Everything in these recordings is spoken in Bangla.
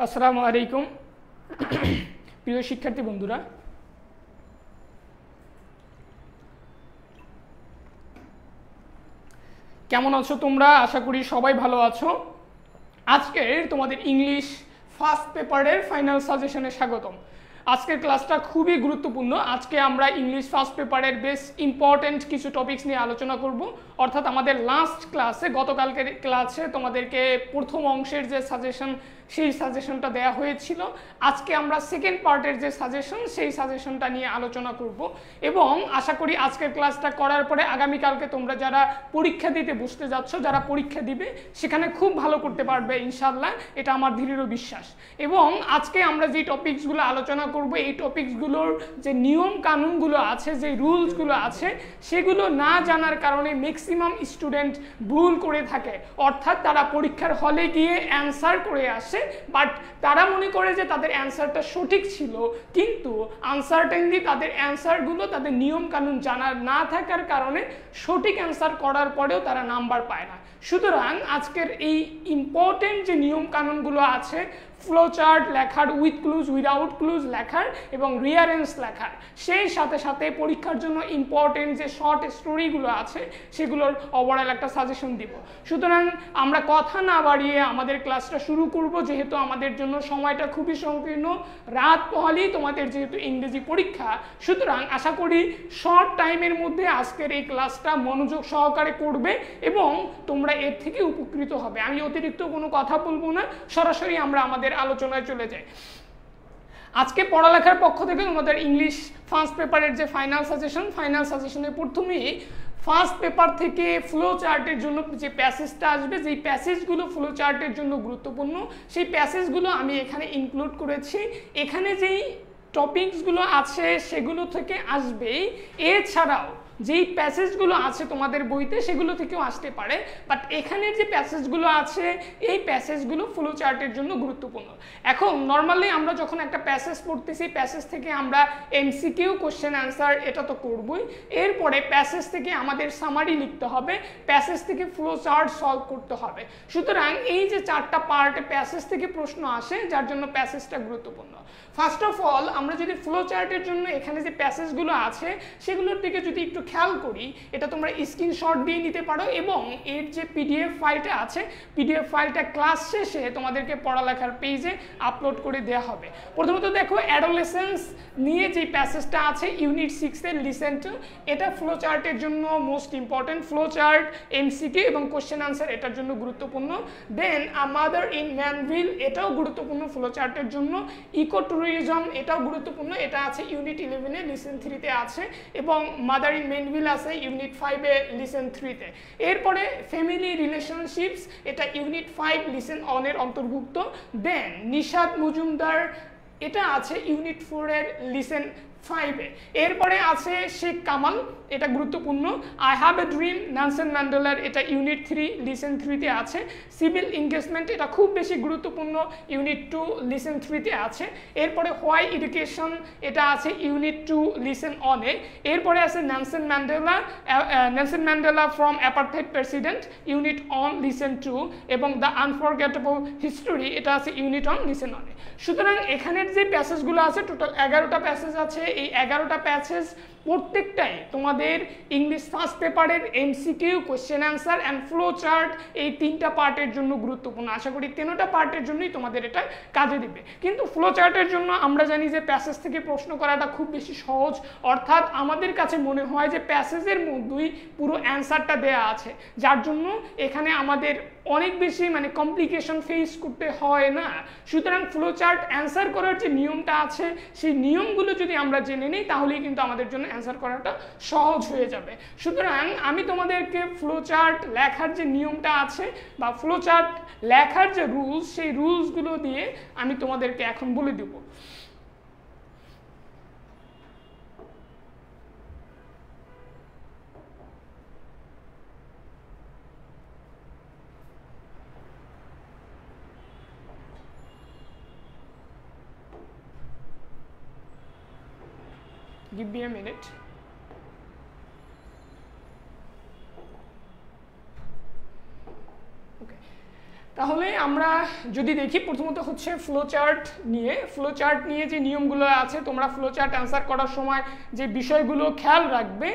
আসসালামু আলাইকুম প্রিয় শিক্ষার্থী বন্ধুরা, কেমন আছো তোমরা? আশা করি সবাই ভালো আছো। আজকের তোমাদের ইংলিশ ফার্স্ট পেপারের ফাইনাল সাজেশনে স্বাগতম। আজকের ক্লাসটা খুবই গুরুত্বপূর্ণ। আজকে আমরা ইংলিশ ফার্স্ট পেপারের বেশ ইম্পর্টেন্ট কিছু টপিকস নিয়ে আলোচনা করব। অর্থাৎ আমাদের লাস্ট ক্লাসে, গতকালকের ক্লাসে তোমাদেরকে প্রথম অংশের যে সাজেশন, সেই সাজেশনটা দেওয়া হয়েছিল। আজকে আমরা সেকেন্ড পার্টের যে সাজেশন, সেই সাজেশনটা নিয়ে আলোচনা করব এবং আশা করি আজকের ক্লাসটা করার পরে আগামীকালকে তোমরা যারা পরীক্ষা দিতে বসতে যাচ্ছ, যারা পরীক্ষা দিবে, সেখানে খুব ভালো করতে পারবে ইনশাআল্লাহ, এটা আমার দৃঢ় বিশ্বাস। এবং আজকে আমরা যে টপিকসগুলো আলোচনা করব, এই টপিকসগুলোর যে নিয়ম কানুনগুলো আছে, যে রুলসগুলো আছে, সেগুলো না জানার কারণে ম্যাক্সিমাম স্টুডেন্ট ভুল করে থাকে। অর্থাৎ তারা পরীক্ষার হলে গিয়ে অ্যান্সার করে আসে, বাট তারা মনে করে যে তাদের অ্যান্সারটা সঠিক ছিল, কিন্তু আনসার্টেনলি তাদের অ্যান্সারগুলো তাদের নিয়ম কানুন জানা না থাকার কারণে সঠিক অ্যান্সার করার পরেও তারা নাম্বার পায় না। সুতরাং আজকের এই ইম্পর্টেন্ট যে নিয়ম কানুনগুলো আছে, ফ্লো চার্ট লেখার, উইথ ক্লুজ উইদাউট ক্লুজ লেখার এবং রিয়ারেন্স লেখার, সেই সাথে সাথে পরীক্ষার জন্য ইম্পর্টেন্ট যে শর্ট স্টোরিগুলো আছে, সেগুলোর ওভারঅল একটা সাজেশন দিব। সুতরাং আমরা কথা না বাড়িয়ে আমাদের ক্লাসটা শুরু করব, যেহেতু আমাদের জন্য সময়টা খুবই সংকীর্ণ। রাত পোহালেই তোমাদের যেহেতু ইংরেজি পরীক্ষা, সুতরাং আশা করি শর্ট টাইমের মধ্যে আজকের এই ক্লাসটা মনোযোগ সহকারে করবে এবং তোমরা এর থেকে উপকৃত হবে। আমি অতিরিক্ত কোনো কথা বলবো না, সরাসরি আমরা আমাদের আলোচনায় চলে যাই। আজকে পড়ালেখার পক্ষ থেকে তোমাদের ইংলিশ ফার্স্ট পেপারের যে ফাইনাল সাজেশনের প্রথমেই ফার্স্ট পেপার থেকে ফ্লো চার্টের জন্য যে প্যাসেজটা আসবে, যেই প্যাসেজগুলো ফ্লো চার্টের জন্য গুরুত্বপূর্ণ, সেই প্যাসেজগুলো আমি এখানে ইনক্লুড করেছি। এখানে যেই টপিকসগুলো আছে সেগুলো থেকে আসবে, এছাড়াও যেই প্যাসেজগুলো আছে তোমাদের বইতে সেগুলো থেকেও আসতে পারে, বাট এখানের যে প্যাসেজগুলো আছে, এই প্যাসেজগুলো ফ্লো চার্টের জন্য গুরুত্বপূর্ণ। এখন নর্মালি আমরা যখন একটা প্যাসেজ পড়তেছি, প্যাসেজ থেকে আমরা এমসিকিউ, কোশ্চেন অ্যান্সার এটা তো করবই, এরপরে প্যাসেজ থেকে আমাদের সামারি লিখতে হবে, প্যাসেজ থেকে ফ্লো চার্ট সলভ করতে হবে। সুতরাং এই যে চারটা পার্টে প্যাসেজ থেকে প্রশ্ন আসে, যার জন্য প্যাসেজটা গুরুত্বপূর্ণ। ফার্স্ট অফ অল আমরা যদি ফ্লো চার্টের জন্য এখানে যে প্যাসেজগুলো আছে সেগুলোর দিকে যদি একটু খেয়াল করি, এটা তোমরা স্ক্রিনশট দিয়ে নিতে পারো এবং এর যে পিডিএফ ফাইলটা আছে, পিডিএফ ফাইলটা ক্লাস শেষে তোমাদেরকে পড়ালেখার পেজে আপলোড করে দেওয়া হবে। প্রথমত দেখো, অ্যাডোলেসেন্স নিয়ে যে প্যাসেজটা আছে ইউনিট 6-এর লিসেন টু, এটা ফ্লো চার্টের জন্য most important. Flow chart, MCQ এবং কোশ্চেন আনসার এটার জন্য গুরুত্বপূর্ণ। দেন আ মাদার ইন ম্যানভিল, এটাও গুরুত্বপূর্ণ ফ্লো চার্টের জন্য। ইকো ট্যুরিজম, এটাও গুরুত্বপূর্ণ, এটা আছে ইউনিট 11-এ লিসেন 3-তে আছে, এবং মাদার ইন মেনভিল আছে ইউনিট 5-এ লিসেন 3-তে। এরপরে ফ্যামিলি রিলেশনশিপস, এটা ইউনিট 5 লিসেন অনের অন্তর্ভুক্ত। দেন নিশাত মজুমদার, এটা আছে ইউনিট 4-এর লিসেন 5-এ। এরপরে আছে শেখ কামাল, এটা গুরুত্বপূর্ণ। I have a dream, Nelson ম্যান্ডেলার, এটা ইউনিট 3 লিসেন 3-তে আছে। সিভিল এনগেজমেন্ট, এটা খুব বেশি গুরুত্বপূর্ণ, ইউনিট 2 লিসেন 3-তে আছে। এরপরে হোয়াই এডুকেশন, এটা আছে ইউনিট 2 লিসেন অনে। এরপরে আছে Nelson Mandela from apartheid president, unit on lesson 2, এবং দ্য আনফরগেটেবল হিস্টোরি, এটা আছে ইউনিট অন লিসেন অনে। সুতরাং এখানের যে প্যাসেজগুলো আছে, টোটাল 11টা প্যাসেজ আছে। এই 11টা প্যাসেজ প্রত্যেকটাই তোমাদের ইংলিশ ফার্স্ট পেপারের MCQ, question answer and flow chart, এই 3টা পার্টের জন্য গুরুত্বপূর্ণ। আশা করি 3টা পার্টের জন্যই তোমাদের এটা কাজে দিবে। কিন্তু ফ্লো চার্টের জন্য আমরা জানি যে প্যাসেজ থেকে প্রশ্ন করাটা খুব বেশি সহজ, অর্থাৎ আমাদের কাছে মনে হয় যে প্যাসেজের মধ্যেই পুরো অ্যান্সারটা দেয়া আছে, যার জন্য এখানে আমাদের অনেক বেশি কমপ্লিকেশন ফেস করতে হয় না। সুতরাং ফ্লো চার্ট অ্যান্সার করার যে নিয়মটা আছে, সেই নিয়মগুলো যদি আমরা জেনে নিই, তাহলেই কিন্তু আমাদের জন্য অ্যান্সার করাটা সহজ হয়ে যাবে। সুতরাং আমি তোমাদেরকে ফ্লো চার্ট লেখার যে নিয়মটা আছে বা ফ্লো চার্ট লেখার যে রুলস, সেই রুলসগুলো দিয়ে আমি তোমাদেরকে এখন বলে দেব। Give me a minute. Okay. তাহলে আমরা যদি দেখি প্রথমত হচ্ছে ফ্লো চার্ট নিয়ে যে নিয়মগুলো আছে, তোমরা ফ্লো চার্ট অ্যান্সার করার সময় যে বিষয়গুলো খেয়াল রাখবে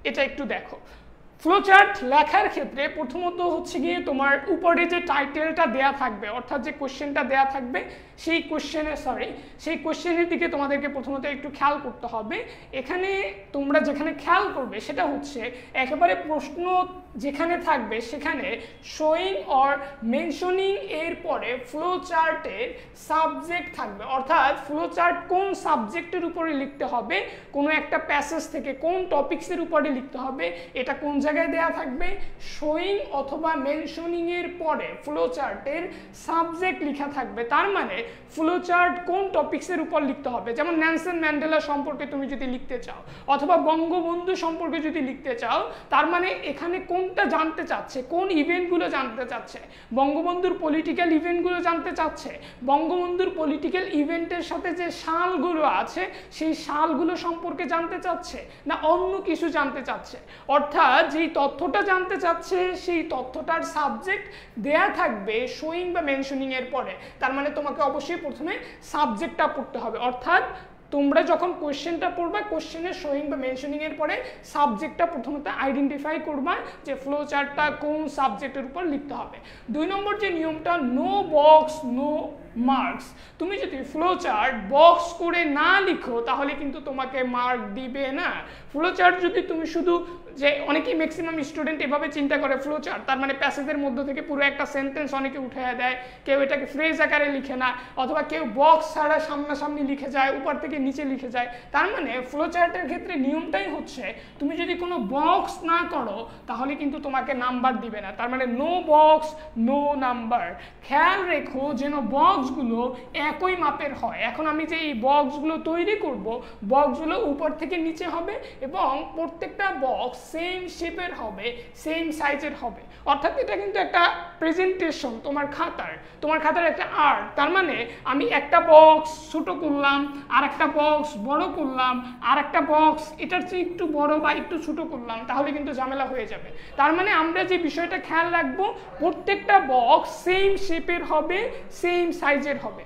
এটা একটু দেখো। ফ্লো চার্ট লেখার ক্ষেত্রে প্রথমত হচ্ছে গিয়ে তোমার উপরে যে টাইটেলটা দেয়া থাকবে, অর্থাৎ যে কোশ্চেনটা দেয়া থাকবে সেই কোশ্চেনের দিকে তোমাদেরকে প্রথমত একটু খেয়াল করতে হবে। এখানে তোমরা যেখানে খেয়াল করবে সেটা হচ্ছে একেবারে প্রশ্ন যেখানে থাকবে সেখানে শোয়িং অর মেনশনিং এর পরে ফ্লো চার্টের সাবজেক্ট থাকবে, অর্থাৎ ফ্লো চার্ট কোন সাবজেক্টের উপরে লিখতে হবে, কোনো একটা প্যাসেজ থেকে কোন টপিকসের উপরে লিখতে হবে, এটা কোন জায়গায় দেয়া থাকবে। শোয়িং অথবা মেনশনিং এর পরে ফ্লো চার্টের সাবজেক্ট লেখা থাকবে, তার মানে ফ্লো চার্ট কোন টপিকসের উপর লিখতে হবে। যেমন নেলসন ম্যান্ডেলা সম্পর্কে তুমি যদি লিখতে চাও অথবা বঙ্গবন্ধু সম্পর্কে যদি লিখতে চাও, তার মানে এখানে কোনটা জানতে চাচ্ছে, কোন ইভেন্টগুলো জানতে চাচ্ছে, বঙ্গবন্ধুর পলিটিক্যাল ইভেন্টগুলো জানতে চাচ্ছে, বঙ্গবন্ধুর পলিটিক্যাল ইভেন্টের সাথে যে সালগুলো আছে সেই সালগুলো সম্পর্কে জানতে চাচ্ছে, না অন্য কিছু জানতে চাচ্ছে। অর্থাৎ যেই তথ্যটা জানতে চাচ্ছে সেই তথ্যটার সাবজেক্ট দেয়া থাকবে শোয়িং বা মেনশনিং এর পরে, তার মানে তোমাকে অবশ্যই প্রথমে সাবজেক্টটা পড়তে হবে। অর্থাৎ তোমরা যখন কোশ্চেনটা পড়বা, কোশ্চেনের শোয়িং বা মেনশনিং এর পরে সাবজেক্টটা প্রথমত আইডেন্টিফাই করবা যে ফ্লো চার্টটা কোন সাবজেক্টের উপর লিখতে হবে। 2 নম্বর যে নিয়মটা, নো বক্স নো মার্কস। তুমি যদি ফ্লো চার্ট বক্স করে না লিখো তাহলে কিন্তু তোমাকে মার্ক দিবে না। ফ্লো চার্ট যদি তুমি শুধু, যে অনেকেই ম্যাক্সিমাম স্টুডেন্ট এভাবে চিন্তা করে ফ্লো চার্ট তার মানে প্যাসেজের মধ্যে থেকে পুরো একটা সেন্টেন্স অনেকে উঠে দেয়, কেউ এটাকে ফ্রেজ আকারে লিখে না, অথবা কেউ বক্স ছাড়া সামনাসামনি লিখে যায়, উপর থেকে নিচে লিখে যায়। তার মানে ফ্লো চার্টের ক্ষেত্রে নিয়মটাই হচ্ছে তুমি যদি কোনো বক্স না করো তাহলে কিন্তু তোমাকে নাম্বার দিবে না। তার মানে নো বক্স নো নাম্বার। খেয়াল রেখো যেন বক্সগুলো একই মাপের হয়। এখন আমি যে এই বক্সগুলো তৈরি করব, বক্সগুলো উপর থেকে নিচে হবে এবং প্রত্যেকটা বক্স সেম শেপের হবে, সেম সাইজের হবে। অর্থাৎ এটা কিন্তু একটা প্রেজেন্টেশন তোমার খাতার একটা আর্ট। তার মানে আমি একটা বক্স ছোট করলাম, আর একটা বক্স বড় করলাম, আর একটা বক্স এটার চেয়ে একটু বড় বা একটু ছোট করলাম, তাহলে কিন্তু ঝামেলা হয়ে যাবে। তার মানে আমরা যে বিষয়টা খেয়াল রাখবো, প্রত্যেকটা বক্স সেম শেপের হবে, সেম সাইজের হবে।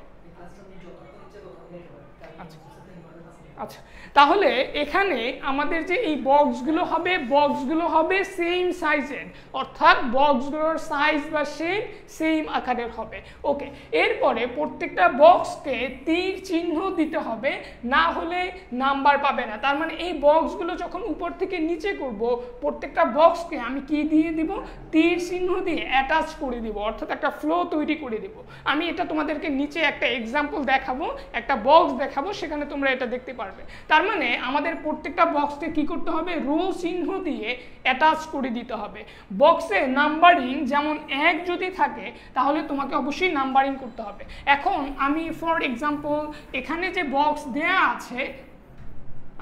আচ্ছা, তাহলে এখানে আমাদের যে এই বক্সগুলো হবে সেম সাইজের, অর্থাৎ বক্সগুলোর সাইজ বা শেপ সেম আকারের হবে। ওকে, এরপরে প্রত্যেকটা বক্সকে তীর চিহ্ন দিতে হবে, না হলে নাম্বার পাবে না। তার মানে এই বক্সগুলো যখন উপর থেকে নিচে করব, প্রত্যেকটা বক্সকে আমি কি দিয়ে দিব, তীর চিহ্ন দিয়ে অ্যাটাচ করে দিব, অর্থাৎ একটা ফ্লো তৈরি করে দিব। আমি এটা তোমাদেরকে নিচে একটা এক্সাম্পল দেখাবো, একটা বক্স দেখাবো, সেখানে তোমরা এটা দেখতে পারবে। তার মানে আমাদের প্রত্যেকটা বক্সকে কি করতে হবে, রো চিহ্ন দিয়ে অ্যাটাচ করে দিতে হবে। বক্সে নাম্বারিং যেমন 1 যদি থাকে তাহলে তোমাকে অবশ্যই নাম্বারিং করতে হবে। এখন আমি ফর এক্সাম্পল এখানে যে বক্স দেয়া আছে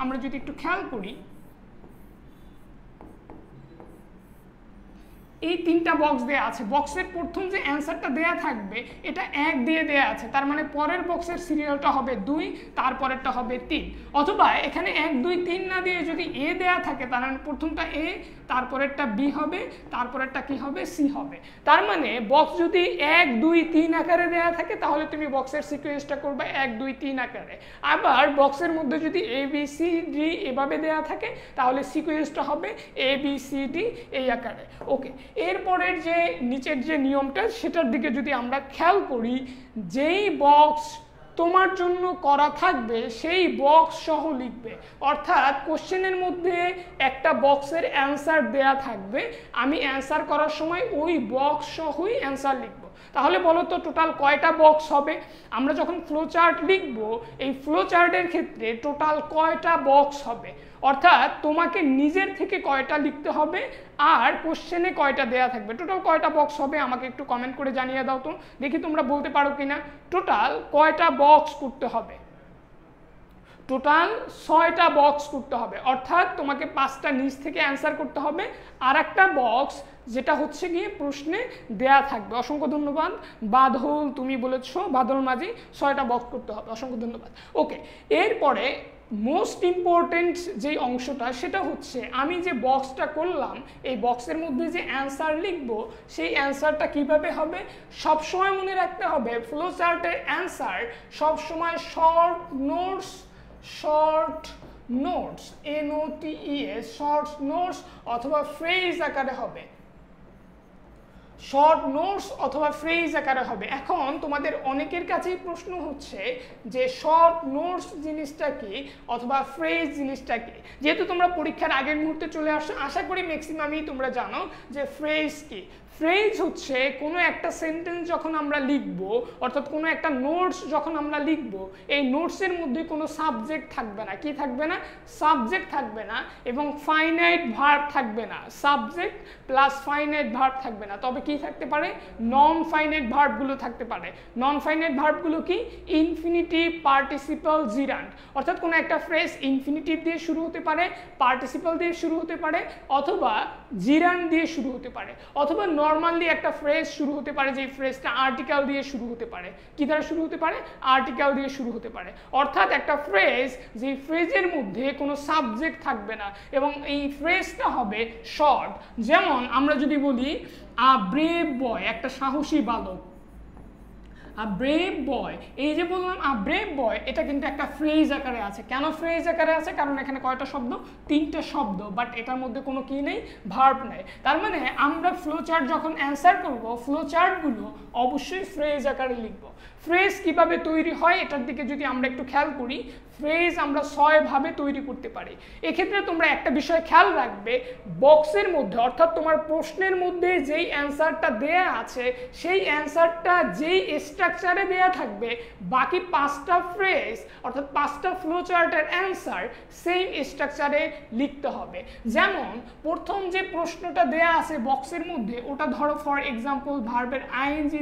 আমরা যদি একটু খেয়াল করি, এই 3টা বক্স দেয়া আছে। বক্সের প্রথম যে অ্যান্সারটা দেয়া থাকবে এটা 1 দিয়ে দেয়া আছে, তার মানে পরের বক্সের সিরিয়ালটা হবে 2, তারপরেরটা হবে 3। অথবা এখানে 1 2 3 না দিয়ে যদি এ দেয়া থাকে তার মানে প্রথমটা এ, তারপরেরটা বি হবে, তারপরেরটা কি হবে, সি হবে। তার মানে বক্স যদি 1 2 3 আকারে দেয়া থাকে তাহলে তুমি বক্সের সিকোয়েন্সটা করবে 1 2 3 আকারে। আবার বক্সের মধ্যে যদি এ বি সি ডি এভাবে দেয়া থাকে তাহলে সিকোয়েন্সটা হবে এ বি সি ডি এই আকারে। ওকে, এরপরের যে নিচের যে নিয়মটা সেটার দিকে যদি আমরা খেয়াল করি, যেই বক্স তোমার জন্য করা থাকবে সেই বক্স সহ লিখবে। অর্থাৎ কোশ্চেনের মধ্যে একটা বক্সের অ্যান্সার দেয়া থাকবে, আমি অ্যান্সার করার সময় ওই বক্স সহই অ্যান্সার লিখব। তাহলে বলো তো টোটাল কয়টা বক্স হবে? আমরা যখন ফ্লো চার্ট লিখব এই ফ্লো চার্টের ক্ষেত্রে টোটাল কয়টা বক্স হবে? অর্থাৎ তোমাকে নিজের থেকে কয়টা লিখতে হবে আর কোশ্চেনে কয়টা দেয়া থাকবে। টোটাল কয়টা বক্স হবে আমাকে একটু কমেন্ট করে জানিয়ে দাও তো, দেখি তোমরা বলতে পারো কিনা। টোটাল কয়টা বক্স করতে হবে? টোটাল 6টা বক্স করতে হবে, অর্থাৎ তোমাকে 5টা নিচ থেকে অ্যান্সার করতে হবে আর একটা বক্স যেটা হচ্ছে গিয়ে প্রশ্নে দেয়া থাকবে। অসংখ্য ধন্যবাদ বাদল, তুমি বলেছো বাদল মাঝি 6টা বক্স করতে হবে, অসংখ্য ধন্যবাদ। ওকে, এরপরে মোস্ট ইম্পর্টেন্ট যে অংশটা সেটা হচ্ছে আমি যে বক্সটা করলাম এই বক্সের মধ্যে যে অ্যান্সার লিখব সেই অ্যান্সারটা কিভাবে হবে। সবসময় মনে রাখতে হবে ফ্লো চার্টের অ্যান্সার সবসময় short notes NOTES short notes অথবা ফ্রেজ আকারে হবে, শর্ট নোটস অথবা ফ্রেজ আকারে হবে। এখন তোমাদের অনেকের কাছেই প্রশ্ন হচ্ছে যে শর্ট নোটস জিনিসটা কি অথবা ফ্রেজ জিনিসটা কি। যেহেতু তোমরা পরীক্ষার আগের মুহূর্তে চলে আসো, আশা করি ম্যাক্সিমামই তোমরা জানো যে ফ্রেজ কি। ফ্রেজ হচ্ছে কোনো একটা সেন্টেন্স যখন আমরা লিখব, অর্থাৎ কোনো একটা নোটস যখন আমরা লিখব, এই নোটসের মধ্যে কোনো সাবজেক্ট থাকবে না। কি থাকবে না? সাবজেক্ট থাকবে না এবং ফাইনাইট ভার্ব থাকবে না। সাবজেক্ট প্লাস ফাইনাইট ভার্ব থাকবে না, তবে কি থাকতে পারে? নন ফাইনাইট ভার্বগুলো থাকতে পারে। নন ফাইনাইট ভার্বগুলো কি? Infinitive, participle, জিরান্ড। অর্থাৎ কোনো একটা ফ্রেজ ইনফিনিটিভ দিয়ে শুরু হতে পারে, পার্টিসিপল দিয়ে শুরু হতে পারে, অথবা জিরান্ড দিয়ে শুরু হতে পারে, অথবা নর্মালি একটা ফ্রেজ শুরু হতে পারে যে ফ্রেজটা আর্টিকেল দিয়ে শুরু হতে পারে। কি দ্বারা শুরু হতে পারে? আর্টিকেল দিয়ে শুরু হতে পারে। অর্থাৎ একটা ফ্রেজ যে ফ্রেজের মধ্যে কোনো সাবজেক্ট থাকবে না এবং এই ফ্রেজটা হবে শর্ট। যেমন আমরা যদি বলি আ ব্রেভ বয়, একটা সাহসী বালক, আ ব্রেভ বয়, এই যে বললাম আ ব্রেভ বয়, এটা কিন্তু একটা ফ্রেজ আকারে আছে। কেন ফ্রেজ আকারে আছে? কারণ এখানে কয়টা শব্দ? 3টে শব্দ, বাট এটার মধ্যে কোনো কি নেই? ভার্ব নেই। তার মানে আমরা ফ্লো চার্ট যখন অ্যান্সার করব, ফ্লো চার্টগুলো অবশ্যই ফ্রেজ আকারে লিখব। ফ্রেজ কিভাবে তৈরি হয় এটার দিকে যদি আমরা একটু খেয়াল করি, ফ্রেজ আমরা 6 ভাবে তৈরি করতে পারি। এক্ষেত্রে তোমরা একটা বিষয় খেয়াল রাখবে, বক্সের মধ্যে অর্থাৎ তোমার প্রশ্নের মধ্যে যেই অ্যান্সারটা দেয়া আছে সেই অ্যান্সারটা যেই স্ট্রাকচারে দেয়া থাকবে, বাকি 5টা ফ্রেজ অর্থাৎ 5টা ফ্লো চার্টের অ্যান্সার সেম স্ট্রাকচারে লিখতে হবে। যেমন প্রথম যে প্রশ্নটা দেয়া আছে বক্সের মধ্যে, ওটা ধরো ফর এক্সাম্পল ভার্বের আইএনজি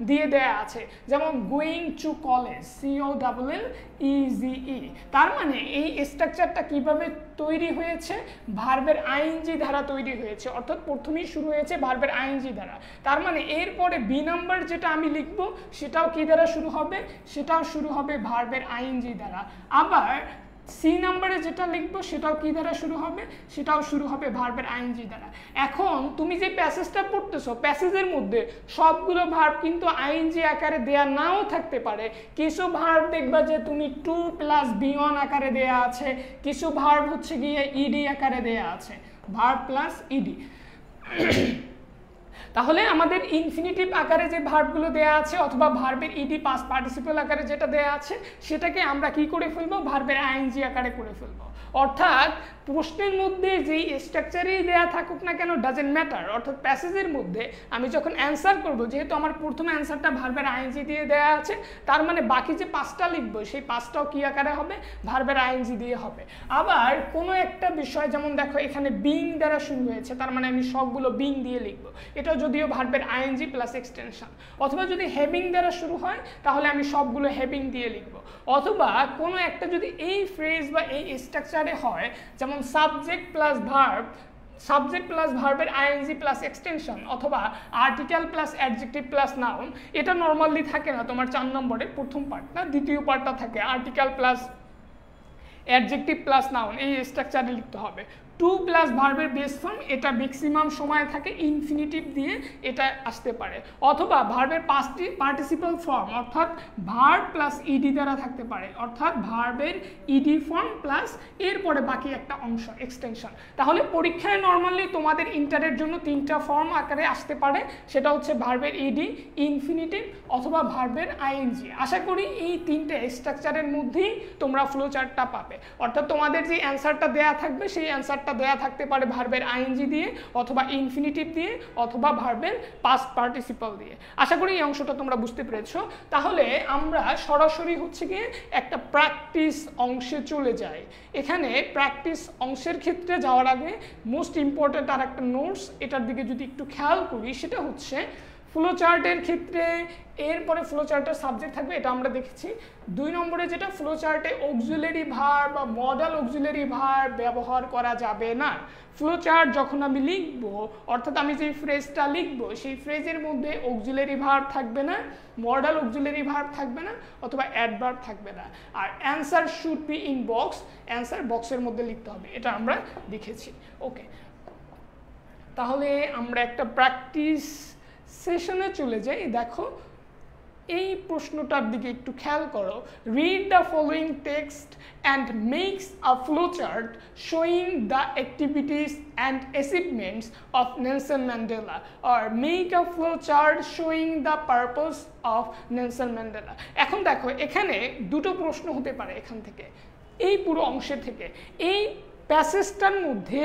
দিয়ে দেয়া আছে, যেমন গোয়িং টু কলেজ, COLLEGE। তার মানে এই স্ট্রাকচারটা কিভাবে তৈরি হয়েছে? ভার্বের আইএনজি দ্বারা তৈরি হয়েছে, অর্থাৎ প্রথমেই শুরু হয়েছে ভার্বের আইএনজি দ্বারা। তার মানে এরপরে বি নাম্বার যেটা আমি লিখব সেটাও কি দ্বারা শুরু হবে? সেটাও শুরু হবে ভার্বের আইএনজি দ্বারা। আবার সি নাম্বারে যেটা লিখবো সেটাও কি দ্বারা শুরু হবে? সেটাও শুরু হবে ভার্বের আইএনজি দ্বারা। এখন তুমি যে প্যাসেজটা পড়তেছো, প্যাসেজের মধ্যে সবগুলো ভার্ব কিন্তু আইএনজি আকারে দেয়া নাও থাকতে পারে। কিছু ভার্ব দেখবা যে তুমি টু প্লাস বি1 আকারে দেয়া আছে, কিছু ভার্ব হচ্ছে গিয়ে ইডি আকারে দেয়া আছে, ভার্ব প্লাস ইডি। তাহলে আমাদের ইনফিনিটিভ আকারে যে ভার্বগুলো দেয়া আছে অথবা ভার্বের ইডি পাস্ট পার্টিসিপল আকারে যেটা দেয়া আছে সেটাকে আমরা কি করে ফেলবো? ভার্বের আইএনজি আকারে করে ফেলবো। অর্থাৎ প্রশ্নের মধ্যে যেই স্ট্রাকচারেই দেয়া থাকুক না কেন, ডাজেন্ট ম্যাটার। অর্থাৎ প্যাসেজের মধ্যে আমি যখন অ্যান্সার করব, যেহেতু আমার প্রথম অ্যান্সারটা ভার্বের আইএনজি দিয়ে দেয়া আছে, তার মানে বাকি যে 5টা লিখবো সেই 5টাও কি আকারে হবে? ভার্বের আইএনজি দিয়ে হবে। আবার কোনো একটা বিষয়, যেমন দেখো এখানে বিং দ্বারা শুরু হয়েছে, তার মানে আমি সবগুলো বিং দিয়ে লিখবো, এটা যদিও ভার্বের আইএনজি প্লাস এক্সটেনশন। অথবা যদি হ্যাভিং দ্বারা শুরু হয় তাহলে আমি সবগুলো হ্যাভিং দিয়ে লিখবো। অথবা কোনো একটা যদি এই ফ্রেজ বা এই স্ট্রাকচারে হয়, যেমন subject plus verb, subject plus ভার্বের আইএনজি প্লাস এক্সটেনশন, অথবা article plus adjective plus noun, এটা নর্মালি থাকে না তোমার 4 নম্বরের প্রথম পার্টটা, দ্বিতীয় পার্টটা থাকে article plus adjective plus noun, এই স্ট্রাকচারে লিখতে হবে। টু প্লাস ভার্বের বেস ফর্ম, এটা ম্যাক্সিমাম সময় থাকে ইনফিনিটিভ দিয়ে এটা আসতে পারে। অথবা ভার্বের পার্টিসিপল ফর্ম অর্থাৎ ভার্ব প্লাস ইডি দ্বারা থাকতে পারে, অর্থাৎ ভার্বের ইডি ফর্ম প্লাস এরপরে বাকি একটা অংশ এক্সটেনশন। তাহলে পরীক্ষায় নর্মালি তোমাদের ইন্টারের জন্য 3টা ফর্ম আকারে আসতে পারে, সেটা হচ্ছে ভার্বের ইডি, ইনফিনিটিভ অথবা ভার্বের আইএনজি। আশা করি এই 3টে স্ট্রাকচারের মধ্যেই তোমরা ফ্লো চার্টটা পাবে। অর্থাৎ তোমাদের যে অ্যান্সারটা দেয়া থাকবে সেই অ্যান্সারটা অ্যান্সারটা দেয়া থাকতে পারে ভার্বের আইএনজি দিয়ে, অথবা ইনফিনিটিভ দিয়ে, অথবা ভার্বের পাস্ট পার্টিসিপাল দিয়ে। আশা করি এই অংশটা তোমরা বুঝতে পেরেছো। তাহলে আমরা সরাসরি হচ্ছে গিয়ে একটা প্র্যাকটিস অংশে চলে যাই। এখানে প্র্যাকটিস অংশের ক্ষেত্রে যাওয়ার আগে মোস্ট ইম্পর্ট্যান্ট আর একটা নোটস, এটার দিকে যদি একটু খেয়াল করি, সেটা হচ্ছে ফ্লো চার্টের ক্ষেত্রে এরপরে ফ্লো চার্টের সাবজেক্ট থাকবে, এটা আমরা দেখেছি। 2 নম্বরে যেটা, ফ্লো চার্টে অক্সিলারি ভার্ব বা মডাল অক্সিলারি ভার্ব ব্যবহার করা যাবে না। ফ্লো চার্ট যখন আমি লিখব, অর্থাৎ আমি যে ফ্রেজটা লিখব সেই ফ্রেজের মধ্যে অক্সিলারি ভার্ব থাকবে না, মডাল অক্সিলারি ভার্ব থাকবে না, অথবা অ্যাডভার্ব থাকবে না। আর answer should be in box, answer বক্সের মধ্যে লিখতে হবে, এটা আমরা দেখেছি। ওকে, তাহলে আমরা একটা প্র্যাকটিস সেশনে চলে যাই। দেখো এই প্রশ্নটার দিকে একটু খেয়াল করো। Read the following text and makes a flow chart showing the activities and achievements of Nelson Mandela, or make a flow chart showing the purpose of Nelson Mandela. এখন দেখো এখানে দুটো প্রশ্ন হতে পারে এখান থেকে, এই পুরো অংশের থেকে। এই প্যাসেজটার মধ্যে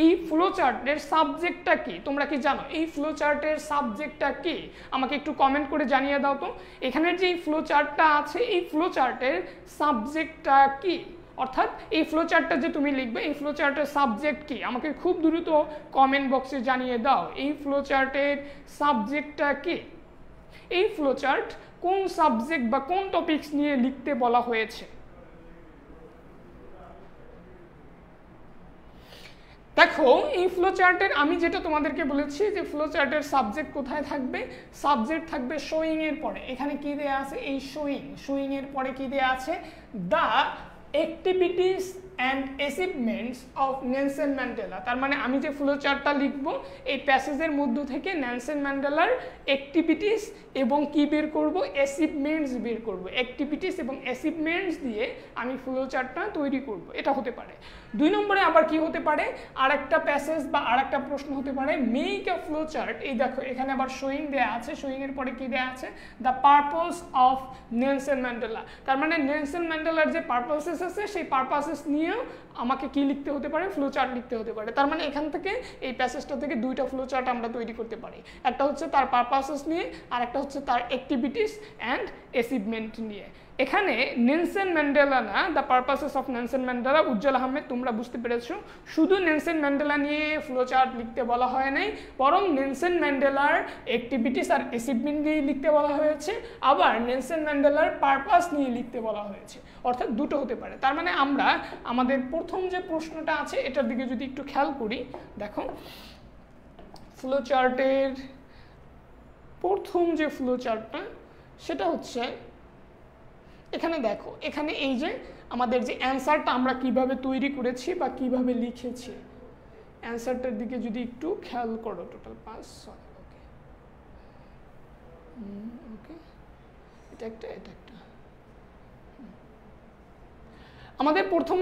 এই ফ্লো চার্টের সাবজেক্টটা কি? তোমরা কি জানো এই ফ্লো চার্টের সাবজেক্টটা কি? আমাকে একটু কমেন্ট করে জানিয়ে দাও তো। এখানের যে ফ্লো চার্টটা আছে, এই ফ্লো চার্টের সাবজেক্টটা কি? অর্থাৎ এই ফ্লো চার্টটা যে তুমি লিখবে, এই ফ্লো চার্টের সাবজেক্ট কি? আমাকে খুব দ্রুত কমেন্ট বক্সে জানিয়ে দাও এই ফ্লো চার্টের সাবজেক্টটা কি। এই ফ্লো চার্ট কোন সাবজেক্ট বা কোন টপিকস নিয়ে লিখতে বলা হয়েছে? দেখো এই ফ্লো চার্টের আমি যেটা তোমাদেরকে বলেছি যে ফ্লো চার্টের সাবজেক্ট কোথায় থাকবে, সাবজেক্ট থাকবে শোয়িং এর পরে। এখানে কি দেয়া আছে? এই শোয়িং এর পরে কি দেয়া আছে? The activities and achievements of Nelson Mandela. তার মানে আমি যে ফ্লো চার্টটা লিখব, এই প্যাসেজের মধ্য থেকে নেলসন ম্যান্ডেলার অ্যাক্টিভিটিস এবং কি বের করব? অ্যাচিভমেন্টস বের করব। অ্যাক্টিভিটিস এবং অ্যাচিভমেন্টস দিয়ে আমি ফ্লো চার্টটা তৈরি করব, এটা হতে পারে। 2 নম্বরে আবার কি হতে পারে? আরেকটা প্যাসেজ বা আরেকটা প্রশ্ন হতে পারে, মেক আ ফ্লো চার্ট। এই দেখো এখানে আবার শোয়িং দেয়া আছে, শোয়িং এর পরে কি দেয়া আছে? The purpose of Nelson Mandela. তার মানে নেলসন ম্যান্ডেলার যে পারপাসেস আছে, সেই পারপাসেস নিয়েও আমাকে কি লিখতে হতে পারে? ফ্লো চার্ট লিখতে হতে পারে। তার মানে এখান থেকে এই প্যাসেজটা থেকে 2টা ফ্লো চার্ট আমরা তৈরি করতে পারি। একটা হচ্ছে তার পারপাসেস নিয়ে, আর একটা হচ্ছে তার অ্যাক্টিভিটিস অ্যান্ড অ্যাচিভমেন্ট নিয়ে। এখানে নেলসন ম্যান্ডেলা না, the purposes of Nelson Mandela. Ujjwal Ahmed, তোমরা বুঝতে পেরেছো, শুধু নেলসন ম্যান্ডেলা নিয়ে ফ্লো চার্ট লিখতে বলা হয় নাই, বরং নেলসন ম্যান্ডেলার অ্যাক্টিভিটিস আর অ্যাচিভমেন্ট নিয়ে লিখতে বলা হয়েছে, আবার নেলসন ম্যান্ডেলার পারপাস নিয়ে লিখতে বলা হয়েছে। অর্থাৎ দুটো হতে পারে। তার মানে আমরা আমাদের প্রথম যে প্রশ্নটা আছে এটার দিকে যদি একটু খেয়াল করি, দেখো ফ্লো চার্টের প্রথম যে ফ্লো চার্টটা সেটা হচ্ছে এখানে দেখো, এখানে এই যে আমাদের যে অ্যান্সারটা আমরা কিভাবে তৈরি করেছি বা কিভাবে লিখেছি, অ্যান্সারটার দিকে যদি একটু খেয়াল করো, টোটাল 5 ওকে ওকে, এটা একটা আমাদের প্রথম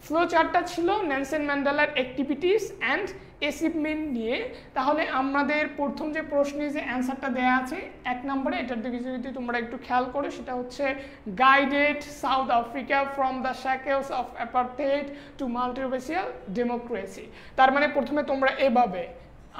ফ্লো চার্টটা ছিল নেলসন ম্যান্ডেলার অ্যাক্টিভিটিস অ্যান্ড অ্যাচিভমেন্ট নিয়ে। তাহলে আমাদের প্রথম যে প্রশ্নে যে অ্যান্সারটা দেওয়া আছে 1 নম্বরে, এটার দিকে যদি তোমরা একটু খেয়াল করো, সেটা হচ্ছে guided South Africa from the shackles of apartheid to multiracial democracy. তার মানে প্রথমে তোমরা এভাবে,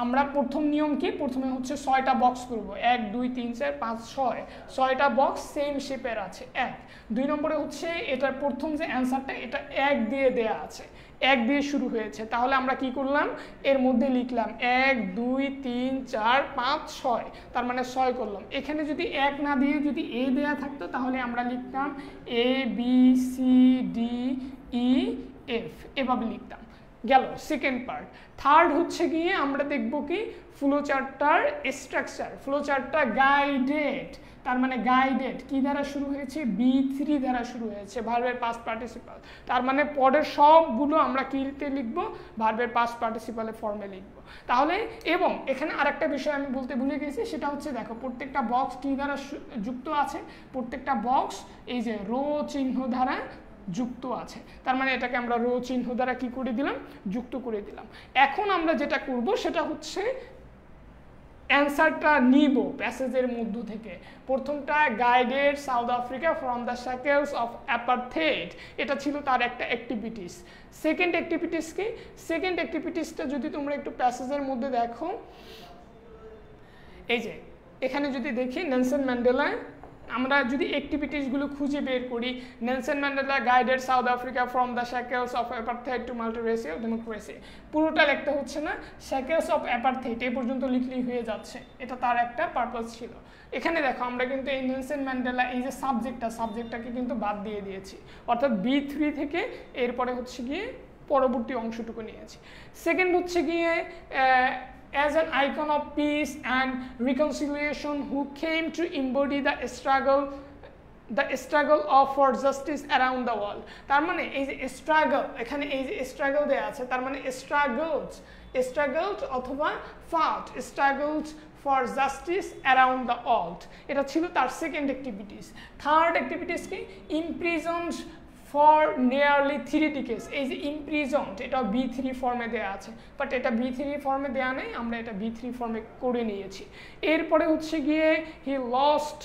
আমরা প্রথম নিয়ম কি? প্রথমে হচ্ছে 6টা বক্স করব, 1 2 3 4 5 6, 6টা বক্স সেম শেপের আছে 1। 2 নম্বরে হচ্ছে এটার প্রথম যে অ্যান্সারটা, এটা 1 দিয়ে দেয়া আছে, 1 দিয়ে শুরু হয়েছে। তাহলে আমরা কি করলাম? এর মধ্যে লিখলাম 1 2 3 4 5 6, তার মানে 6 করলাম। এখানে যদি 1 না দিয়ে যদি এ দেয়া থাকতো, তাহলে আমরা লিখতাম A B C D E F, এভাবে লিখতাম। গেল সেকেন্ড পার্ট। থার্ড হচ্ছে গিয়ে আমরা দেখব কি? ফ্লো চার্টটার স্ট্রাকচার। ফ্লো চার্টটা গাইডেড, তার মানে গাইডেড কি দ্বারা শুরু হয়েছে? B3 দ্বারা শুরু হয়েছে, ভার্বের পাস্ট পার্টিসিপাল। তার মানে পরের সবগুলো আমরা কিতে লিখবো? ভার্বের পাস্ট পার্টিসিপালের ফর্মে লিখবো। তাহলে এবং এখানে আরেকটা বিষয় আমি বলতে ভুলে গেছি, সেটা হচ্ছে দেখো প্রত্যেকটা বক্স কি দ্বারা যুক্ত আছে? প্রত্যেকটা বক্স এই যে রো চিহ্ন দ্বারা যুক্ত আছে। তার মানে এটাকে আমরা রো চিহ্ন দ্বারা কি করে দিলাম? যুক্ত করে দিলাম। এখন আমরা যেটা করব সেটা হচ্ছে অ্যান্সারটা নিব প্যাসেজের মধ্য থেকে। প্রথমটা guided South Africa from the shackles of apartheid, এটা ছিল তার একটা অ্যাক্টিভিটিস। সেকেন্ড অ্যাক্টিভিটিস কি? সেকেন্ড অ্যাক্টিভিটিসটা যদি তোমরা একটু প্যাসেজের মধ্যে দেখো, এই যে এখানে যদি দেখি নেলসন ম্যান্ডেলা, আমরা যদি অ্যাক্টিভিটিসগুলো খুঁজে বের করি, Nelson Mandela guided South Africa from the shackles of apartheid to multiracial democracy, পুরোটা লিখতে হচ্ছে না, শ্যাকেলস অফ অ্যাপারথেইড এই পর্যন্ত লিখলেই হয়ে যাচ্ছে, এটা তার একটা পারপাস ছিল। এখানে দেখো আমরা কিন্তু এই নেলসন ম্যান্ডেলা এই যে সাবজেক্টটাকে কিন্তু বাদ দিয়ে দিয়েছি, অর্থাৎ B3 থেকে এরপরে হচ্ছে গিয়ে পরবর্তী অংশটুকু নিয়েছি। সেকেন্ড হচ্ছে গিয়ে as an icon of peace and reconciliation who came to embody the struggle of for justice around the world, তার মানে এই যে স্ট্রাগল, এখানে এই যে স্ট্রাগল দেয়া আছে, তার মানে struggled অথবা fought, struggled for justice around the world, এটা ছিল তার সেকেন্ড অ্যাক্টিভিটিস। থার্ড অ্যাক্টিভিটিস কি? imprisoned for nearly 3 decades, এই যে imprisoned এটা B3 ফর্মে দেয়া আছে, বাট এটা B3 ফর্মে দেয়া নেই, আমরা এটা B3 ফর্মে করে নিয়েছি। এরপরে হচ্ছে গিয়ে he lost